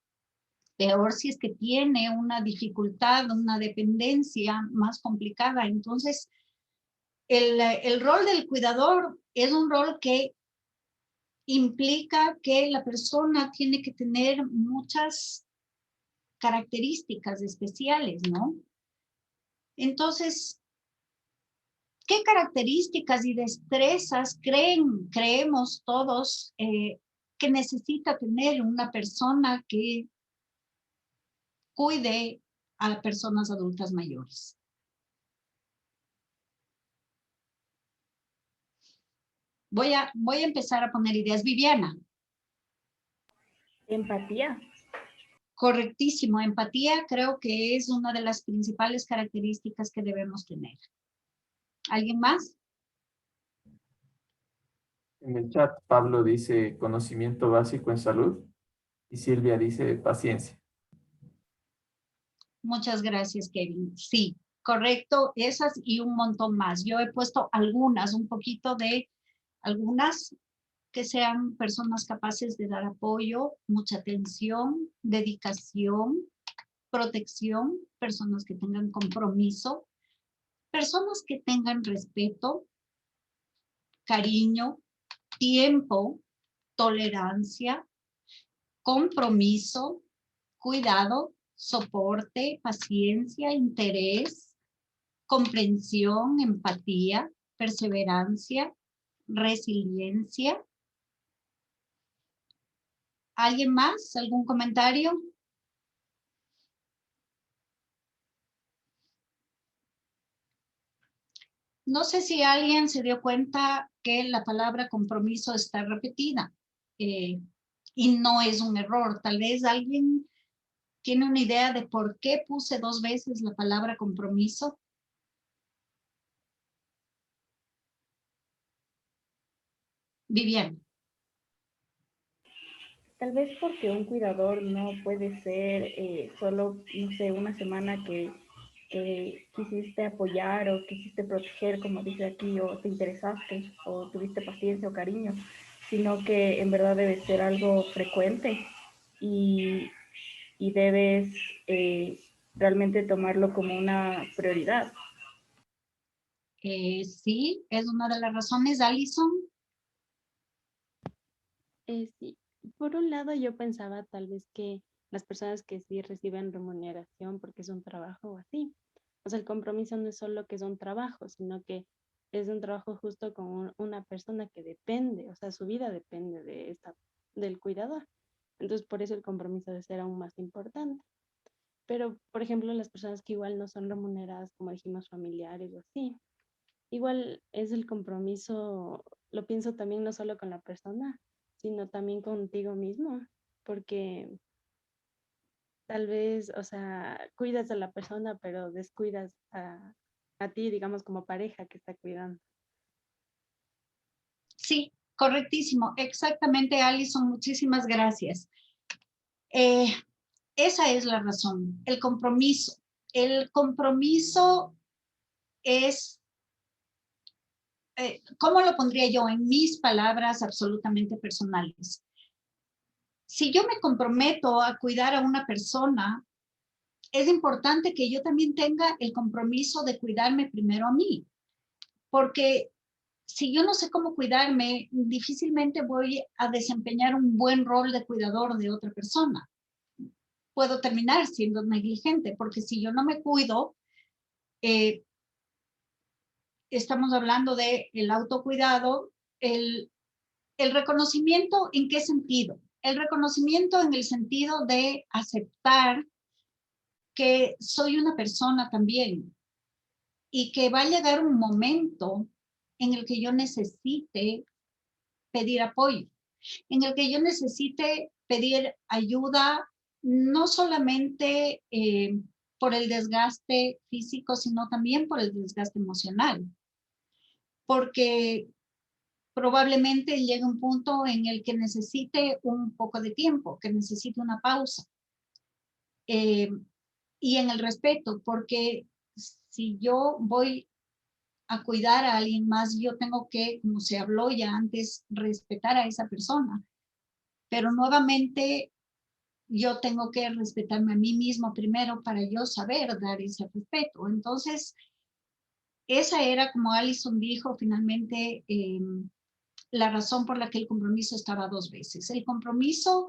Peor si es que tiene una dificultad, una dependencia más complicada. Entonces, el rol del cuidador es un rol que implica que la persona tiene que tener muchas características especiales, ¿no? Entonces, ¿qué características y destrezas creemos todos que necesita tener una persona que cuide a personas adultas mayores? Voy a empezar a poner ideas. Viviana. Empatía. Correctísimo. Empatía creo que es una de las principales características que debemos tener. ¿Alguien más? En el chat, Pablo dice conocimiento básico en salud y Silvia dice paciencia. Muchas gracias, Kevin. Sí, correcto. Esas y un montón más. Yo he puesto algunas, un poquito de algunas que sean personas capaces de dar apoyo, mucha atención, dedicación, protección, personas que tengan compromiso, personas que tengan respeto, cariño, tiempo, tolerancia, compromiso, cuidado, soporte, paciencia, interés, comprensión, empatía, perseverancia, resiliencia. ¿Alguien más? ¿Algún comentario? No sé si alguien se dio cuenta que la palabra compromiso está repetida y no es un error. Tal vez alguien tiene una idea de por qué puse 2 veces la palabra compromiso. Vivian. Tal vez porque un cuidador no puede ser solo, no sé, una semana que quisiste apoyar o quisiste proteger, como dice aquí, o te interesaste, o tuviste paciencia o cariño, sino que en verdad debe ser algo frecuente y y debes realmente tomarlo como una prioridad. Sí, es una de las razones, Alison. Sí, por un lado yo pensaba tal vez que las personas que sí reciben remuneración porque es un trabajo o así, o sea, el compromiso no es solo que es un trabajo, sino que es un trabajo justo con una persona que depende, o sea, su vida depende de del cuidador. Entonces, por eso el compromiso debe ser aún más importante. Pero, por ejemplo, las personas que igual no son remuneradas, como dijimos, familiares o así, igual es el compromiso, lo pienso también no solo con la persona, sino también contigo mismo, porque tal vez, o sea, cuidas a la persona, pero descuidas a ti, digamos, como pareja que está cuidando. Sí, correctísimo. Exactamente, Alison. Muchísimas gracias. Esa es la razón, el compromiso. El compromiso es, ¿cómo lo pondría yo en mis palabras absolutamente personales? Si yo me comprometo a cuidar a una persona, es importante que yo también tenga el compromiso de cuidarme primero a mí, porque si yo no sé cómo cuidarme, difícilmente voy a desempeñar un buen rol de cuidador de otra persona. Puedo terminar siendo negligente, porque si yo no me cuido, estamos hablando de el autocuidado, el reconocimiento, ¿en qué sentido? El reconocimiento en el sentido de aceptar que soy una persona también y que va a llegar un momento en el que yo necesite pedir apoyo, en el que yo necesite pedir ayuda, no solamente por el desgaste físico, sino también por el desgaste emocional. Porque probablemente llegue un punto en el que necesite un poco de tiempo, que necesite una pausa. Y en el respeto, porque si yo voy a cuidar a alguien más, yo tengo que, como se habló ya antes, respetar a esa persona. Pero nuevamente yo tengo que respetarme a mí mismo primero para yo saber dar ese respeto. Entonces, esa era, como Alison dijo, finalmente la razón por la que el compromiso estaba 2 veces. El compromiso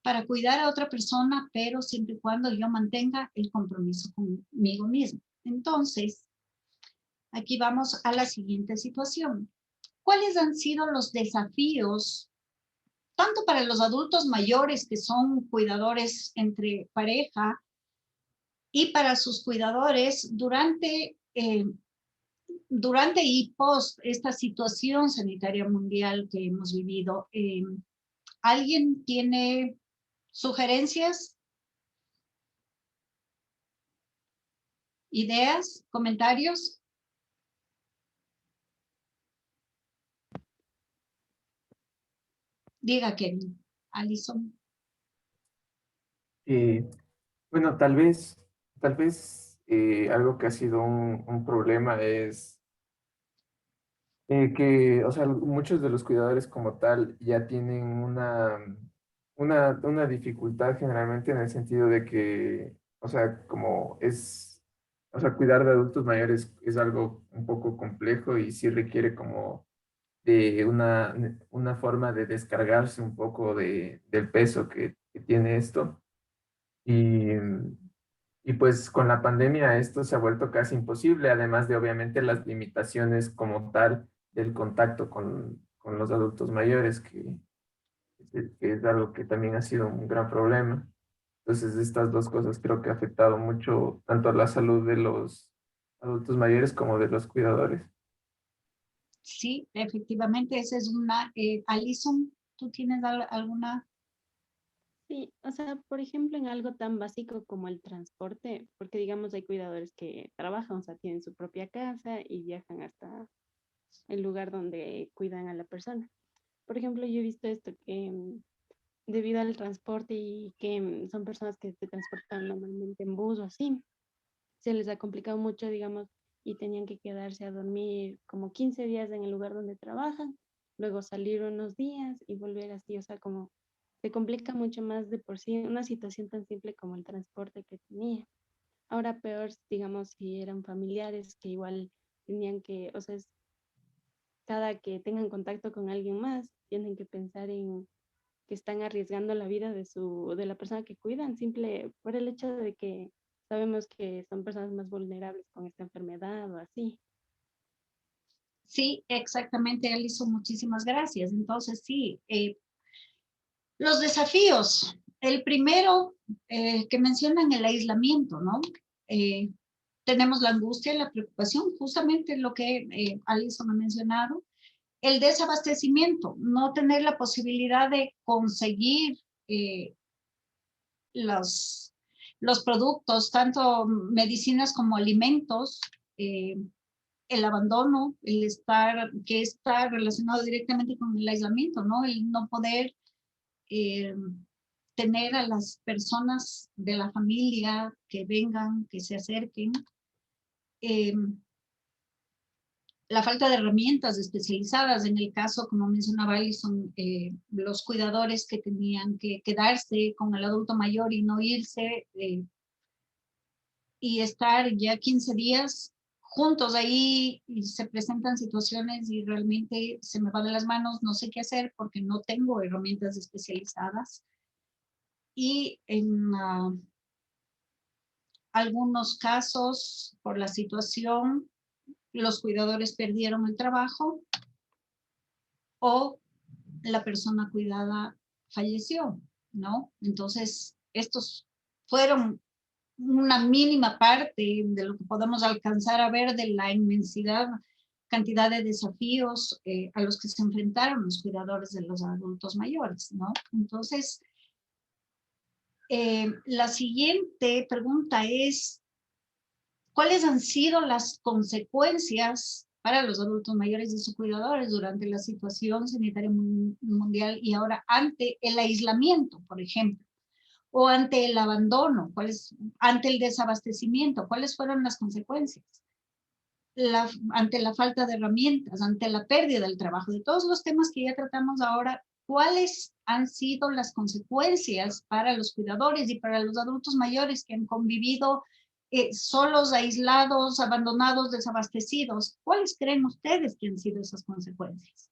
para cuidar a otra persona, pero siempre y cuando yo mantenga el compromiso conmigo mismo. Entonces, aquí vamos a la siguiente situación. ¿Cuáles han sido los desafíos, tanto para los adultos mayores que son cuidadores entre pareja y para sus cuidadores durante y post esta situación sanitaria mundial que hemos vivido? ¿Alguien tiene sugerencias, ideas, comentarios? Diga, Kevin. Alison. Bueno, tal vez algo que ha sido un problema es que, o sea, muchos de los cuidadores como tal ya tienen una dificultad generalmente en el sentido de que, o sea, o sea, cuidar de adultos mayores es algo un poco complejo y sí requiere como de una forma de descargarse un poco del peso que tiene esto. Y, y pues con la pandemia esto se ha vuelto casi imposible, además de obviamente las limitaciones como tal del contacto con los adultos mayores, que es algo que también ha sido un gran problema. Entonces estas dos cosas creo que ha afectado mucho tanto a la salud de los adultos mayores como de los cuidadores. Sí, efectivamente, esa es una. Alison, ¿tú tienes alguna? Sí, o sea, por ejemplo, en algo tan básico como el transporte, porque digamos hay cuidadores que trabajan, o sea, tienen su propia casa y viajan hasta el lugar donde cuidan a la persona. Por ejemplo, yo he visto esto que debido al transporte y que son personas que se transportan normalmente en bus o así, se les ha complicado mucho, digamos, y tenían que quedarse a dormir como 15 días en el lugar donde trabajan, luego salir unos días y volver así, o sea, como se complica mucho más de por sí una situación tan simple como el transporte que tenía. Ahora peor, digamos, si eran familiares que igual tenían que, o sea, cada que tengan contacto con alguien más, tienen que pensar en que están arriesgando la vida de la persona que cuidan, simple por el hecho de que sabemos que son personas más vulnerables con esta enfermedad o así. Sí, exactamente, Alison, muchísimas gracias. Entonces, sí, los desafíos. El primero que mencionan el aislamiento, ¿no? Tenemos la angustia y la preocupación, justamente lo que Alison ha mencionado. El desabastecimiento, no tener la posibilidad de conseguir los productos, tanto medicinas como alimentos, el abandono, que está relacionado directamente con el aislamiento, ¿no? El no poder tener a las personas de la familia que vengan, que se acerquen. La falta de herramientas especializadas, en el caso, como mencionaba Alison, los cuidadores que tenían que quedarse con el adulto mayor y no irse, y estar ya 15 días juntos ahí y se presentan situaciones y realmente se me va de las manos, no sé qué hacer porque no tengo herramientas especializadas. Y en algunos casos, por la situación, los cuidadores perdieron el trabajo o la persona cuidada falleció, ¿no? Entonces, estos fueron una mínima parte de lo que podemos alcanzar a ver de la inmensidad, cantidad de desafíos a los que se enfrentaron los cuidadores de los adultos mayores, ¿no? Entonces, la siguiente pregunta es, ¿cuáles han sido las consecuencias para los adultos mayores y sus cuidadores durante la situación sanitaria mundial y ahora ante el aislamiento, por ejemplo? O ante el abandono, ante el desabastecimiento, ¿cuáles fueron las consecuencias? Ante la falta de herramientas, ante la pérdida del trabajo, de todos los temas que ya tratamos ahora, ¿cuáles han sido las consecuencias para los cuidadores y para los adultos mayores que han convivido solos, aislados, abandonados, desabastecidos? ¿Cuáles creen ustedes que han sido esas consecuencias?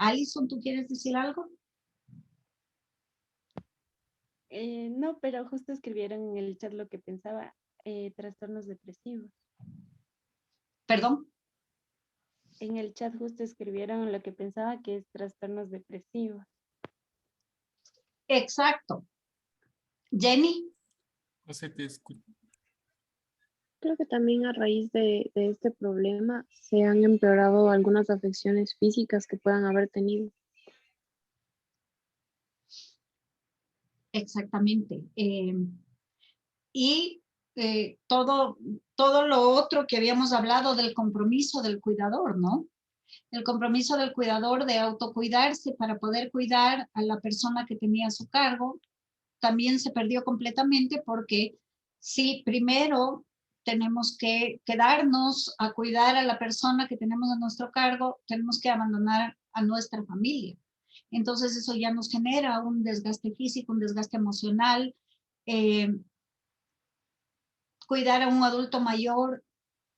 Alison, ¿tú quieres decir algo? No, pero justo escribieron en el chat lo que pensaba, trastornos depresivos. ¿Perdón? En el chat justo escribieron lo que pensaba que es trastornos depresivos. Exacto. Jenny. José, te escucho. Creo que también a raíz de este problema se han empeorado algunas afecciones físicas que puedan haber tenido. Exactamente. Y todo lo otro que habíamos hablado del compromiso del cuidador, ¿no? El compromiso del cuidador de autocuidarse para poder cuidar a la persona que tenía a su cargo, también se perdió completamente porque sí, primero tenemos que quedarnos a cuidar a la persona que tenemos a nuestro cargo, tenemos que abandonar a nuestra familia. Entonces eso ya nos genera un desgaste físico, un desgaste emocional. Cuidar a un adulto mayor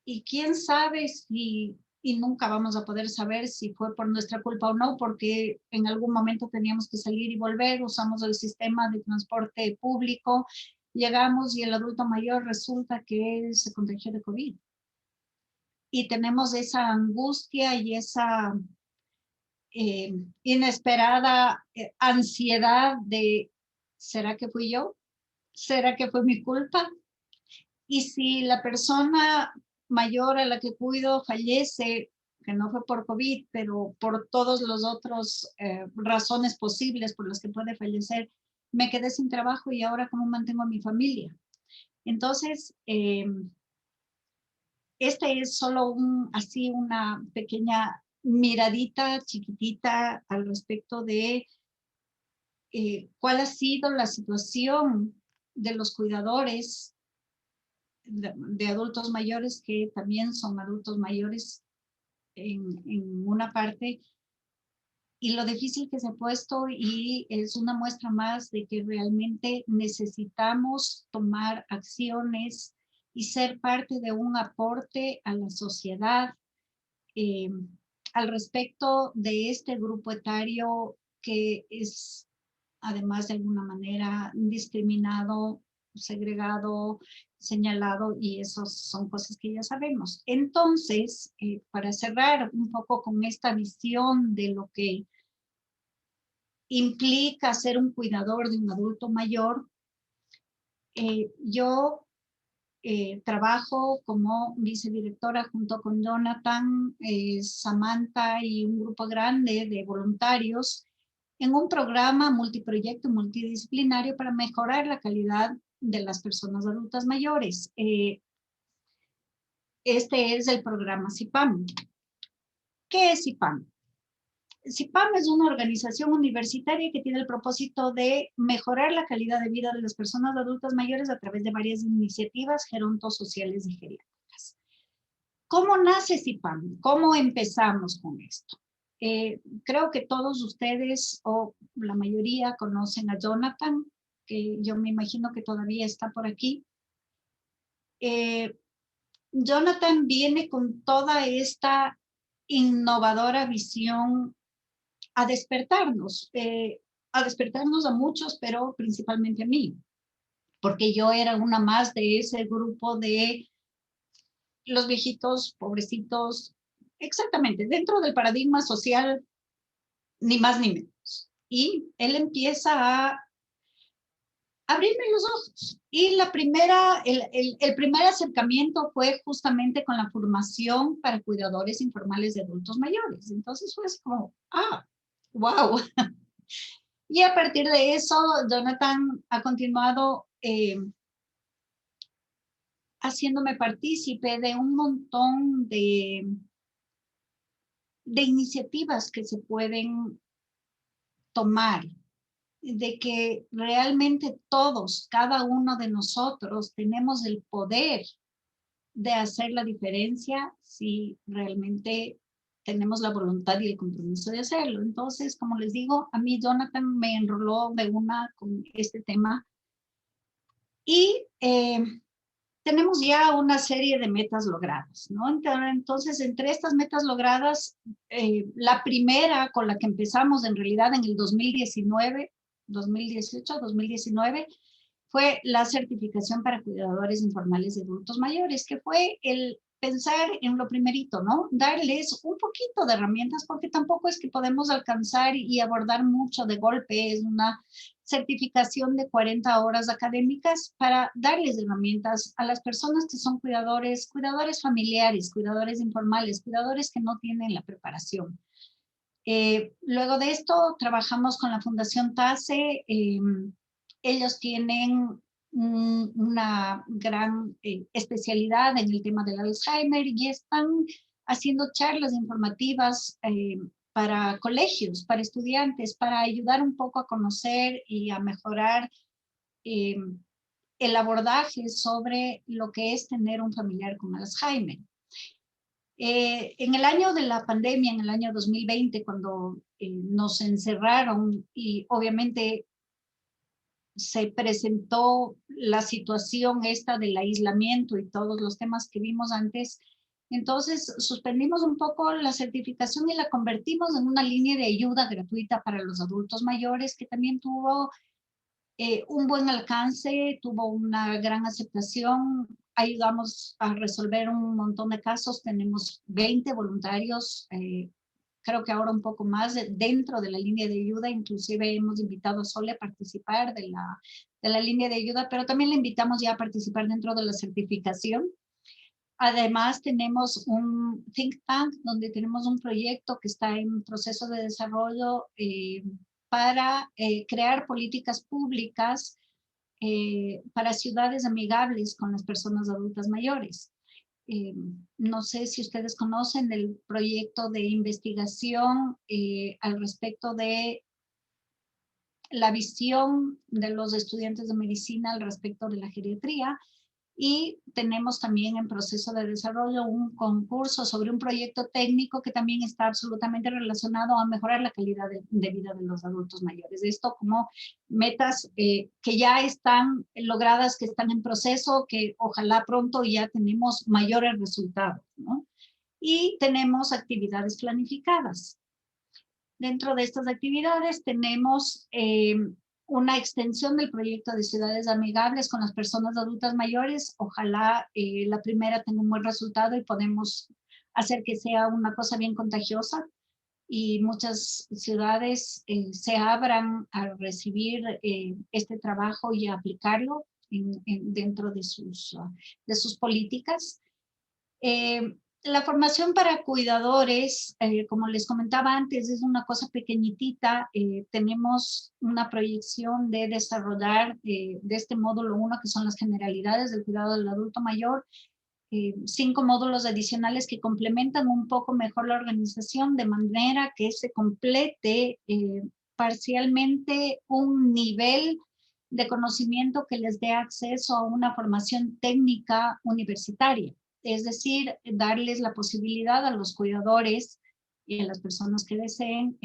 y quién sabe si, y nunca vamos a poder saber si fue por nuestra culpa o no, porque en algún momento teníamos que salir y volver, usamos el sistema de transporte público, llegamos y el adulto mayor resulta que se contagió de COVID. Y tenemos esa angustia y esa inesperada ansiedad de, ¿será que fui yo? ¿Será que fue mi culpa? Y si la persona mayor a la que cuido fallece, que no fue por COVID, pero por todos los otros razones posibles por las que puede fallecer, me quedé sin trabajo y ahora cómo mantengo a mi familia. Entonces, este es solo así una pequeña miradita chiquitita al respecto de cuál ha sido la situación de los cuidadores de adultos mayores que también son adultos mayores en una parte y lo difícil que se ha puesto, y es una muestra más de que realmente necesitamos tomar acciones y ser parte de un aporte a la sociedad al respecto de este grupo etario que es además de alguna manera discriminado, segregado, señalado, y esas son cosas que ya sabemos. Entonces, para cerrar un poco con esta visión de lo que implica ser un cuidador de un adulto mayor, yo trabajo como vicedirectora junto con Jonathan, Samantha y un grupo grande de voluntarios en un programa multiproyecto multidisciplinario para mejorar la calidad de las personas adultas mayores. Este es el programa CIPAM. ¿Qué es CIPAM? CIPAM es una organización universitaria que tiene el propósito de mejorar la calidad de vida de las personas adultas mayores a través de varias iniciativas gerontosociales y geriátricas. ¿Cómo nace CIPAM? ¿Cómo empezamos con esto? Creo que todos ustedes, o la mayoría, conocen a Jonathan, que yo me imagino que todavía está por aquí. Jonathan viene con toda esta innovadora visión a despertarnos a muchos, pero principalmente a mí, porque yo era una más de ese grupo de los viejitos, pobrecitos, exactamente, dentro del paradigma social, ni más ni menos. Y él empieza a abrirme los ojos. Y el primer acercamiento fue justamente con la formación para cuidadores informales de adultos mayores. Entonces fue así como, wow. Y a partir de eso, Jonathan ha continuado haciéndome partícipe de un montón de iniciativas que se pueden tomar, de que realmente todos, cada uno de nosotros, tenemos el poder de hacer la diferencia si realmente tenemos la voluntad y el compromiso de hacerlo. Entonces, como les digo, a mí Jonathan me enroló de una con este tema y tenemos ya una serie de metas logradas, ¿no? Entonces, entre estas metas logradas, la primera con la que empezamos en realidad en el 2019, 2018, 2019, fue la certificación para cuidadores informales de adultos mayores, que fue el pensar en lo primerito, ¿no? Darles un poquito de herramientas, porque tampoco es que podemos alcanzar y abordar mucho de golpe. Es una certificación de 40 horas académicas para darles herramientas a las personas que son cuidadores familiares, cuidadores informales, cuidadores que no tienen la preparación. Luego de esto, trabajamos con la Fundación TASE. Ellos tienen una gran especialidad en el tema del Alzheimer y están haciendo charlas informativas para colegios, para estudiantes, para ayudar un poco a conocer y a mejorar el abordaje sobre lo que es tener un familiar con Alzheimer. En el año de la pandemia, en el año 2020, cuando nos encerraron y obviamente se presentó la situación esta del aislamiento y todos los temas que vimos antes, entonces suspendimos un poco la certificación y la convertimos en una línea de ayuda gratuita para los adultos mayores, que también tuvo un buen alcance, tuvo una gran aceptación. Ayudamos a resolver un montón de casos. Tenemos 20 voluntarios, creo que ahora un poco más dentro de la línea de ayuda. Inclusive hemos invitado a Sole a participar de la línea de ayuda, pero también le invitamos ya a participar dentro de la certificación. Además, tenemos un think tank donde tenemos un proyecto que está en proceso de desarrollo para crear políticas públicas para ciudades amigables con las personas adultas mayores. No sé si ustedes conocen el proyecto de investigación al respecto de la visión de los estudiantes de medicina al respecto de la geriatría. Y tenemos también en proceso de desarrollo un concurso sobre un proyecto técnico que también está absolutamente relacionado a mejorar la calidad de vida de los adultos mayores. Esto como metas que ya están logradas, que están en proceso, que ojalá pronto ya tenemos mayores resultados, ¿no? Y tenemos actividades planificadas. Dentro de estas actividades tenemos una extensión del proyecto de ciudades amigables con las personas adultas mayores. Ojalá la primera tenga un buen resultado y podemos hacer que sea una cosa bien contagiosa y muchas ciudades se abran a recibir este trabajo y a aplicarlo dentro de sus políticas. La formación para cuidadores, como les comentaba antes, es una cosa pequeñitita. Tenemos una proyección de desarrollar de este módulo 1, que son las generalidades del cuidado del adulto mayor, 5 módulos adicionales que complementan un poco mejor la organización de manera que se complete parcialmente un nivel de conocimiento que les dé acceso a una formación técnica universitaria. Es decir, darles la posibilidad a los cuidadores y a las personas que deseen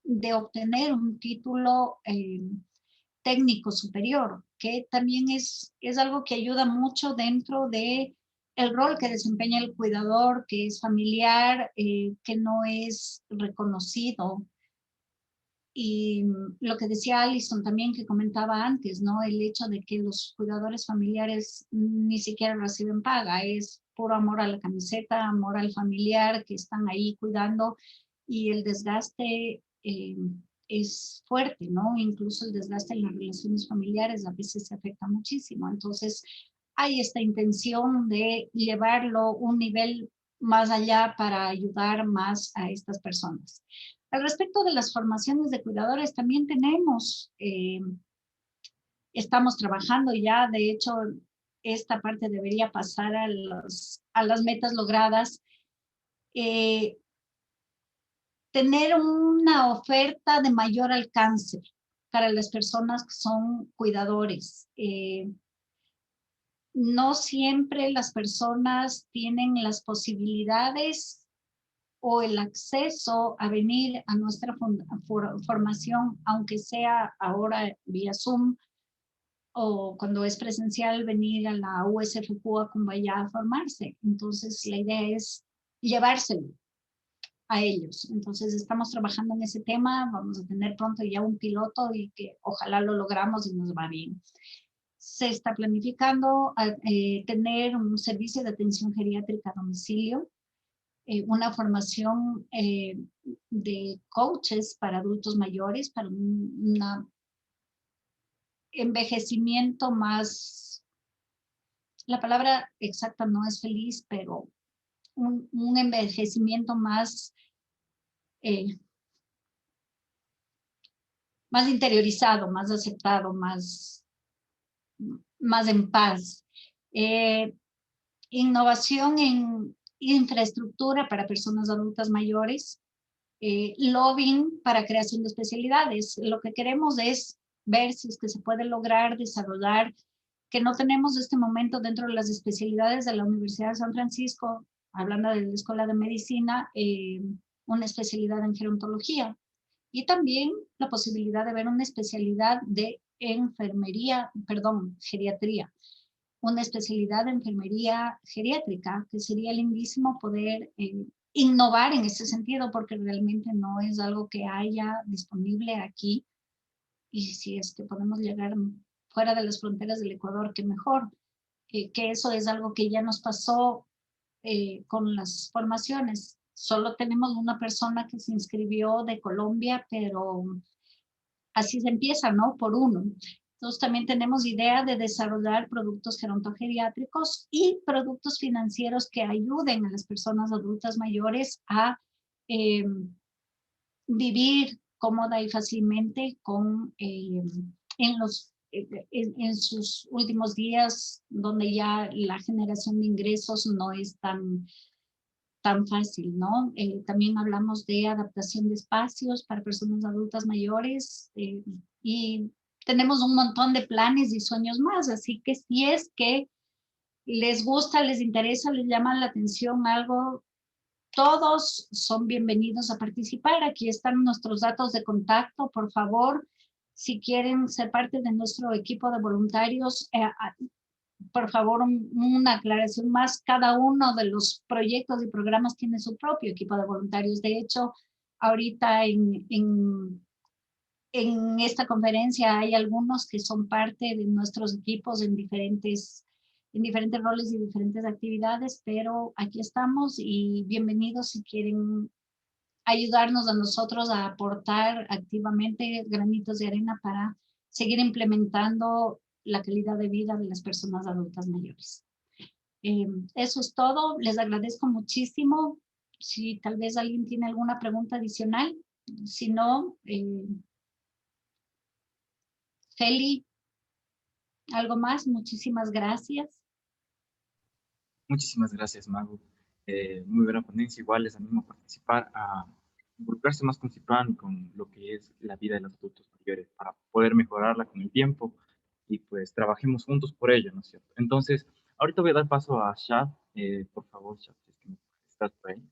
de obtener un título técnico superior, que también es algo que ayuda mucho dentro de el rol que desempeña el cuidador, que es familiar, que no es reconocido. Y lo que decía Alison también, que comentaba antes, ¿no? El hecho de que los cuidadores familiares ni siquiera reciben paga, es puro amor a la camiseta, amor al familiar, que están ahí cuidando, y el desgaste es fuerte, ¿no? Incluso el desgaste en las relaciones familiares a veces se afecta muchísimo. Entonces, hay esta intención de llevarlo un nivel más allá para ayudar más a estas personas. Al respecto de las formaciones de cuidadores, también estamos trabajando ya, de hecho, esta parte debería pasar a las metas logradas. Tener una oferta de mayor alcance para las personas que son cuidadores. No siempre las personas tienen las posibilidades o el acceso a venir a nuestra formación, aunque sea ahora vía Zoom, o cuando es presencial venir a la USFQ a Cumbayá a formarse. Entonces la idea es llevárselo a ellos. Entonces estamos trabajando en ese tema, vamos a tener pronto ya un piloto y que ojalá lo logramos y nos va bien. Se está planificando tener un servicio de atención geriátrica a domicilio, una formación de coaches para adultos mayores, para un envejecimiento más, la palabra exacta no es feliz, pero un envejecimiento más interiorizado, más aceptado, más en paz. Innovación en infraestructura para personas adultas mayores, lobbying para creación de especialidades. Lo que queremos es ver si es que se puede lograr desarrollar, que no tenemos en este momento dentro de las especialidades de la Universidad de San Francisco, hablando de la Escuela de Medicina, una especialidad en gerontología. Y también la posibilidad de ver una especialidad de geriatría. Una especialidad de enfermería geriátrica, que sería lindísimo poder innovar en ese sentido, porque realmente no es algo que haya disponible aquí. Y si es que podemos llegar fuera de las fronteras del Ecuador, qué mejor. Que eso es algo que ya nos pasó con las formaciones. Solo tenemos una persona que se inscribió de Colombia, pero así se empieza, ¿no? Por uno. Entonces también tenemos idea de desarrollar productos gerontogeriátricos y productos financieros que ayuden a las personas adultas mayores a vivir cómoda y fácilmente en sus últimos días, donde ya la generación de ingresos no es tan fácil, ¿no? También hablamos de adaptación de espacios para personas adultas mayores y tenemos un montón de planes y sueños más, así que si es que les gusta, les interesa, les llama la atención algo, todos son bienvenidos a participar. Aquí están nuestros datos de contacto, por favor. Si quieren ser parte de nuestro equipo de voluntarios, por favor, una aclaración más. Cada uno de los proyectos y programas tiene su propio equipo de voluntarios. De hecho, ahorita en esta conferencia hay algunos que son parte de nuestros equipos en diferentes roles y diferentes actividades, pero aquí estamos y bienvenidos si quieren ayudarnos a nosotros a aportar activamente granitos de arena para seguir implementando la calidad de vida de las personas adultas mayores. Eso es todo. Les agradezco muchísimo. Si tal vez alguien tiene alguna pregunta adicional, si no, Feli, algo más. Muchísimas gracias. Muchísimas gracias, Mago. Muy buena ponencia. Igual les animo a participar, a involucrarse más con Cipran y con lo que es la vida de los adultos mayores para poder mejorarla con el tiempo y pues trabajemos juntos por ello, ¿no es cierto? Entonces, ahorita voy a dar paso a Shad. Por favor, Shad, si es que estás por ahí.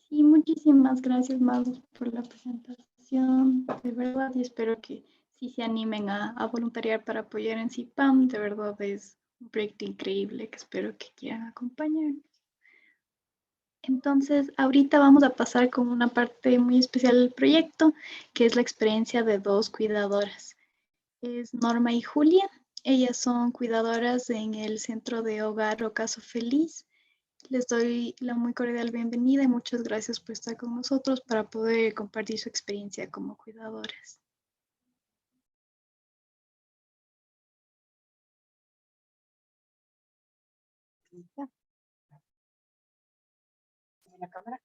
Sí, muchísimas gracias, Magos, por la presentación, de verdad, y espero que sí se animen a voluntariar para apoyar en CIPAM. De verdad es un proyecto increíble que espero que quieran acompañarnos. Entonces, ahorita vamos a pasar con una parte muy especial del proyecto, que es la experiencia de dos cuidadoras. Es Norma y Julia. Ellas son cuidadoras en el Centro de Hogar Ocaso Feliz. Les doy la muy cordial bienvenida y muchas gracias por estar con nosotros para poder compartir su experiencia como cuidadoras. ¿La cámara?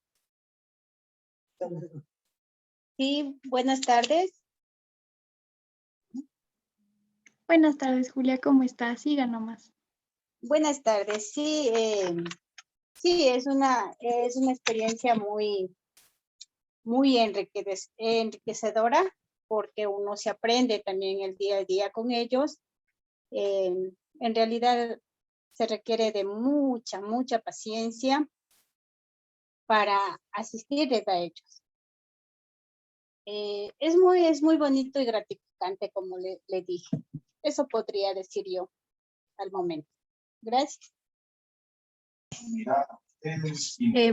Sí, buenas tardes. Buenas tardes, Julia, ¿cómo estás? Siga nomás. Buenas tardes, sí, sí, es una experiencia muy enriquecedora porque uno se aprende también el día a día con ellos. En realidad se requiere de mucha paciencia para asistirles a ellos. Es muy bonito y gratificante, como le dije. Eso podría decir yo al momento. Gracias.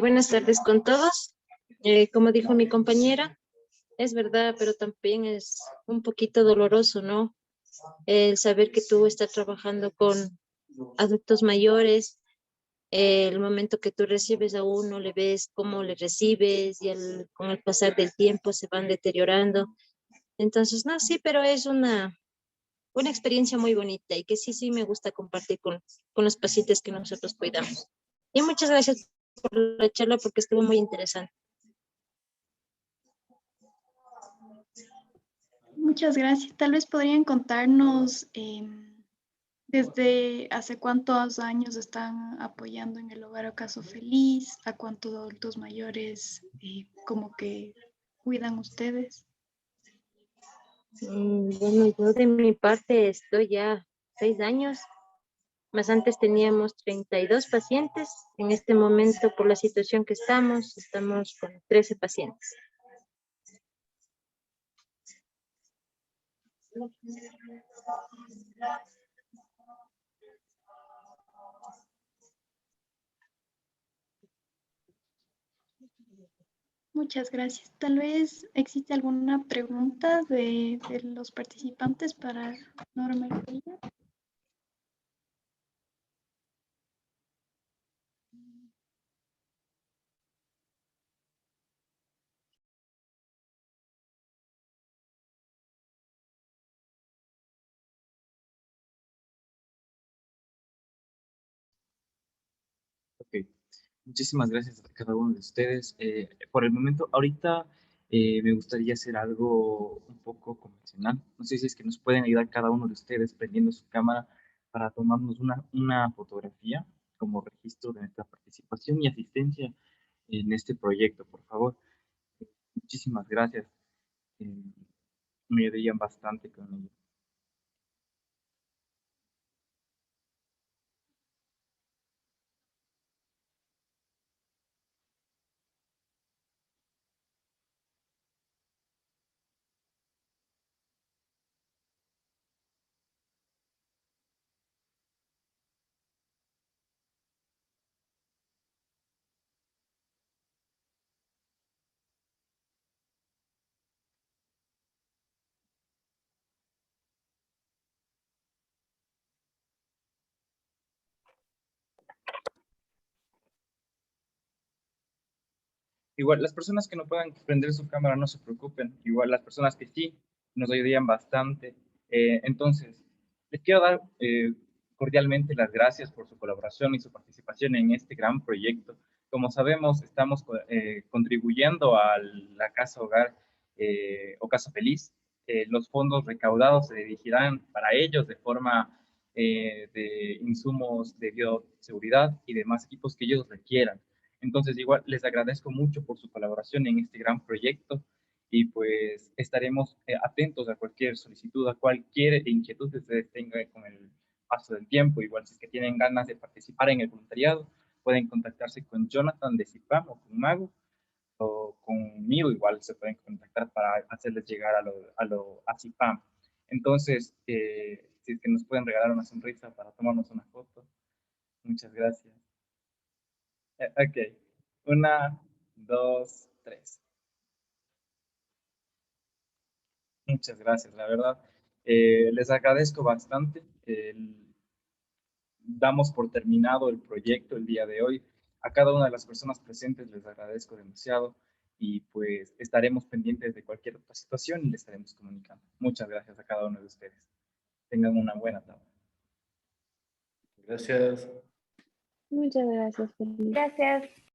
Buenas tardes con todos. Como dijo mi compañera, es verdad, pero también es un poquito doloroso, ¿no? El saber que tú estás trabajando con adultos mayores, el momento que tú recibes a uno, le ves cómo le recibes y con el pasar del tiempo se van deteriorando. Entonces, no, sí, pero es una experiencia muy bonita y que sí me gusta compartir con los pacientes que nosotros cuidamos. Y muchas gracias por la charla porque estuvo muy interesante. Muchas gracias. Tal vez podrían contarnos desde hace cuántos años están apoyando en el Hogar Ocaso Feliz, a cuántos adultos mayores como que cuidan ustedes. Bueno, yo de mi parte estoy ya 6 años, más antes teníamos 32 pacientes. En este momento, por la situación que estamos con 13 pacientes. Muchas gracias. Tal vez existe alguna pregunta de los participantes para Norma y Julia. Ok, muchísimas gracias a cada uno de ustedes. Por el momento, ahorita me gustaría hacer algo un poco convencional. No sé si es que nos pueden ayudar cada uno de ustedes prendiendo su cámara para tomarnos una fotografía como registro de nuestra participación y asistencia en este proyecto, por favor. Muchísimas gracias. Eh, Me ayudarían bastante con ello. Igual, las personas que no puedan prender su cámara no se preocupen. Igual, las personas que sí nos ayudarían bastante. Entonces, les quiero dar cordialmente las gracias por su colaboración y su participación en este gran proyecto. Como sabemos, estamos contribuyendo a la Casa Hogar o Casa Feliz. Los fondos recaudados se dirigirán para ellos de forma de insumos de bioseguridad y demás equipos que ellos requieran. Entonces, igual les agradezco mucho por su colaboración en este gran proyecto y pues estaremos atentos a cualquier solicitud, a cualquier inquietud que ustedes tengan con el paso del tiempo. Igual si es que tienen ganas de participar en el voluntariado, pueden contactarse con Jonathan de CIPAM o con Mago o conmigo, igual se pueden contactar para hacerles llegar a CIPAM. Entonces, si es que nos pueden regalar una sonrisa para tomarnos una foto. Muchas gracias. Ok. 1, 2, 3. Muchas gracias, la verdad. Les agradezco bastante. Damos por terminado el proyecto el día de hoy. A cada una de las personas presentes les agradezco demasiado y pues estaremos pendientes de cualquier otra situación y les estaremos comunicando. Muchas gracias a cada uno de ustedes. Tengan una buena tarde. Gracias. Muchas gracias, Felipe. Gracias.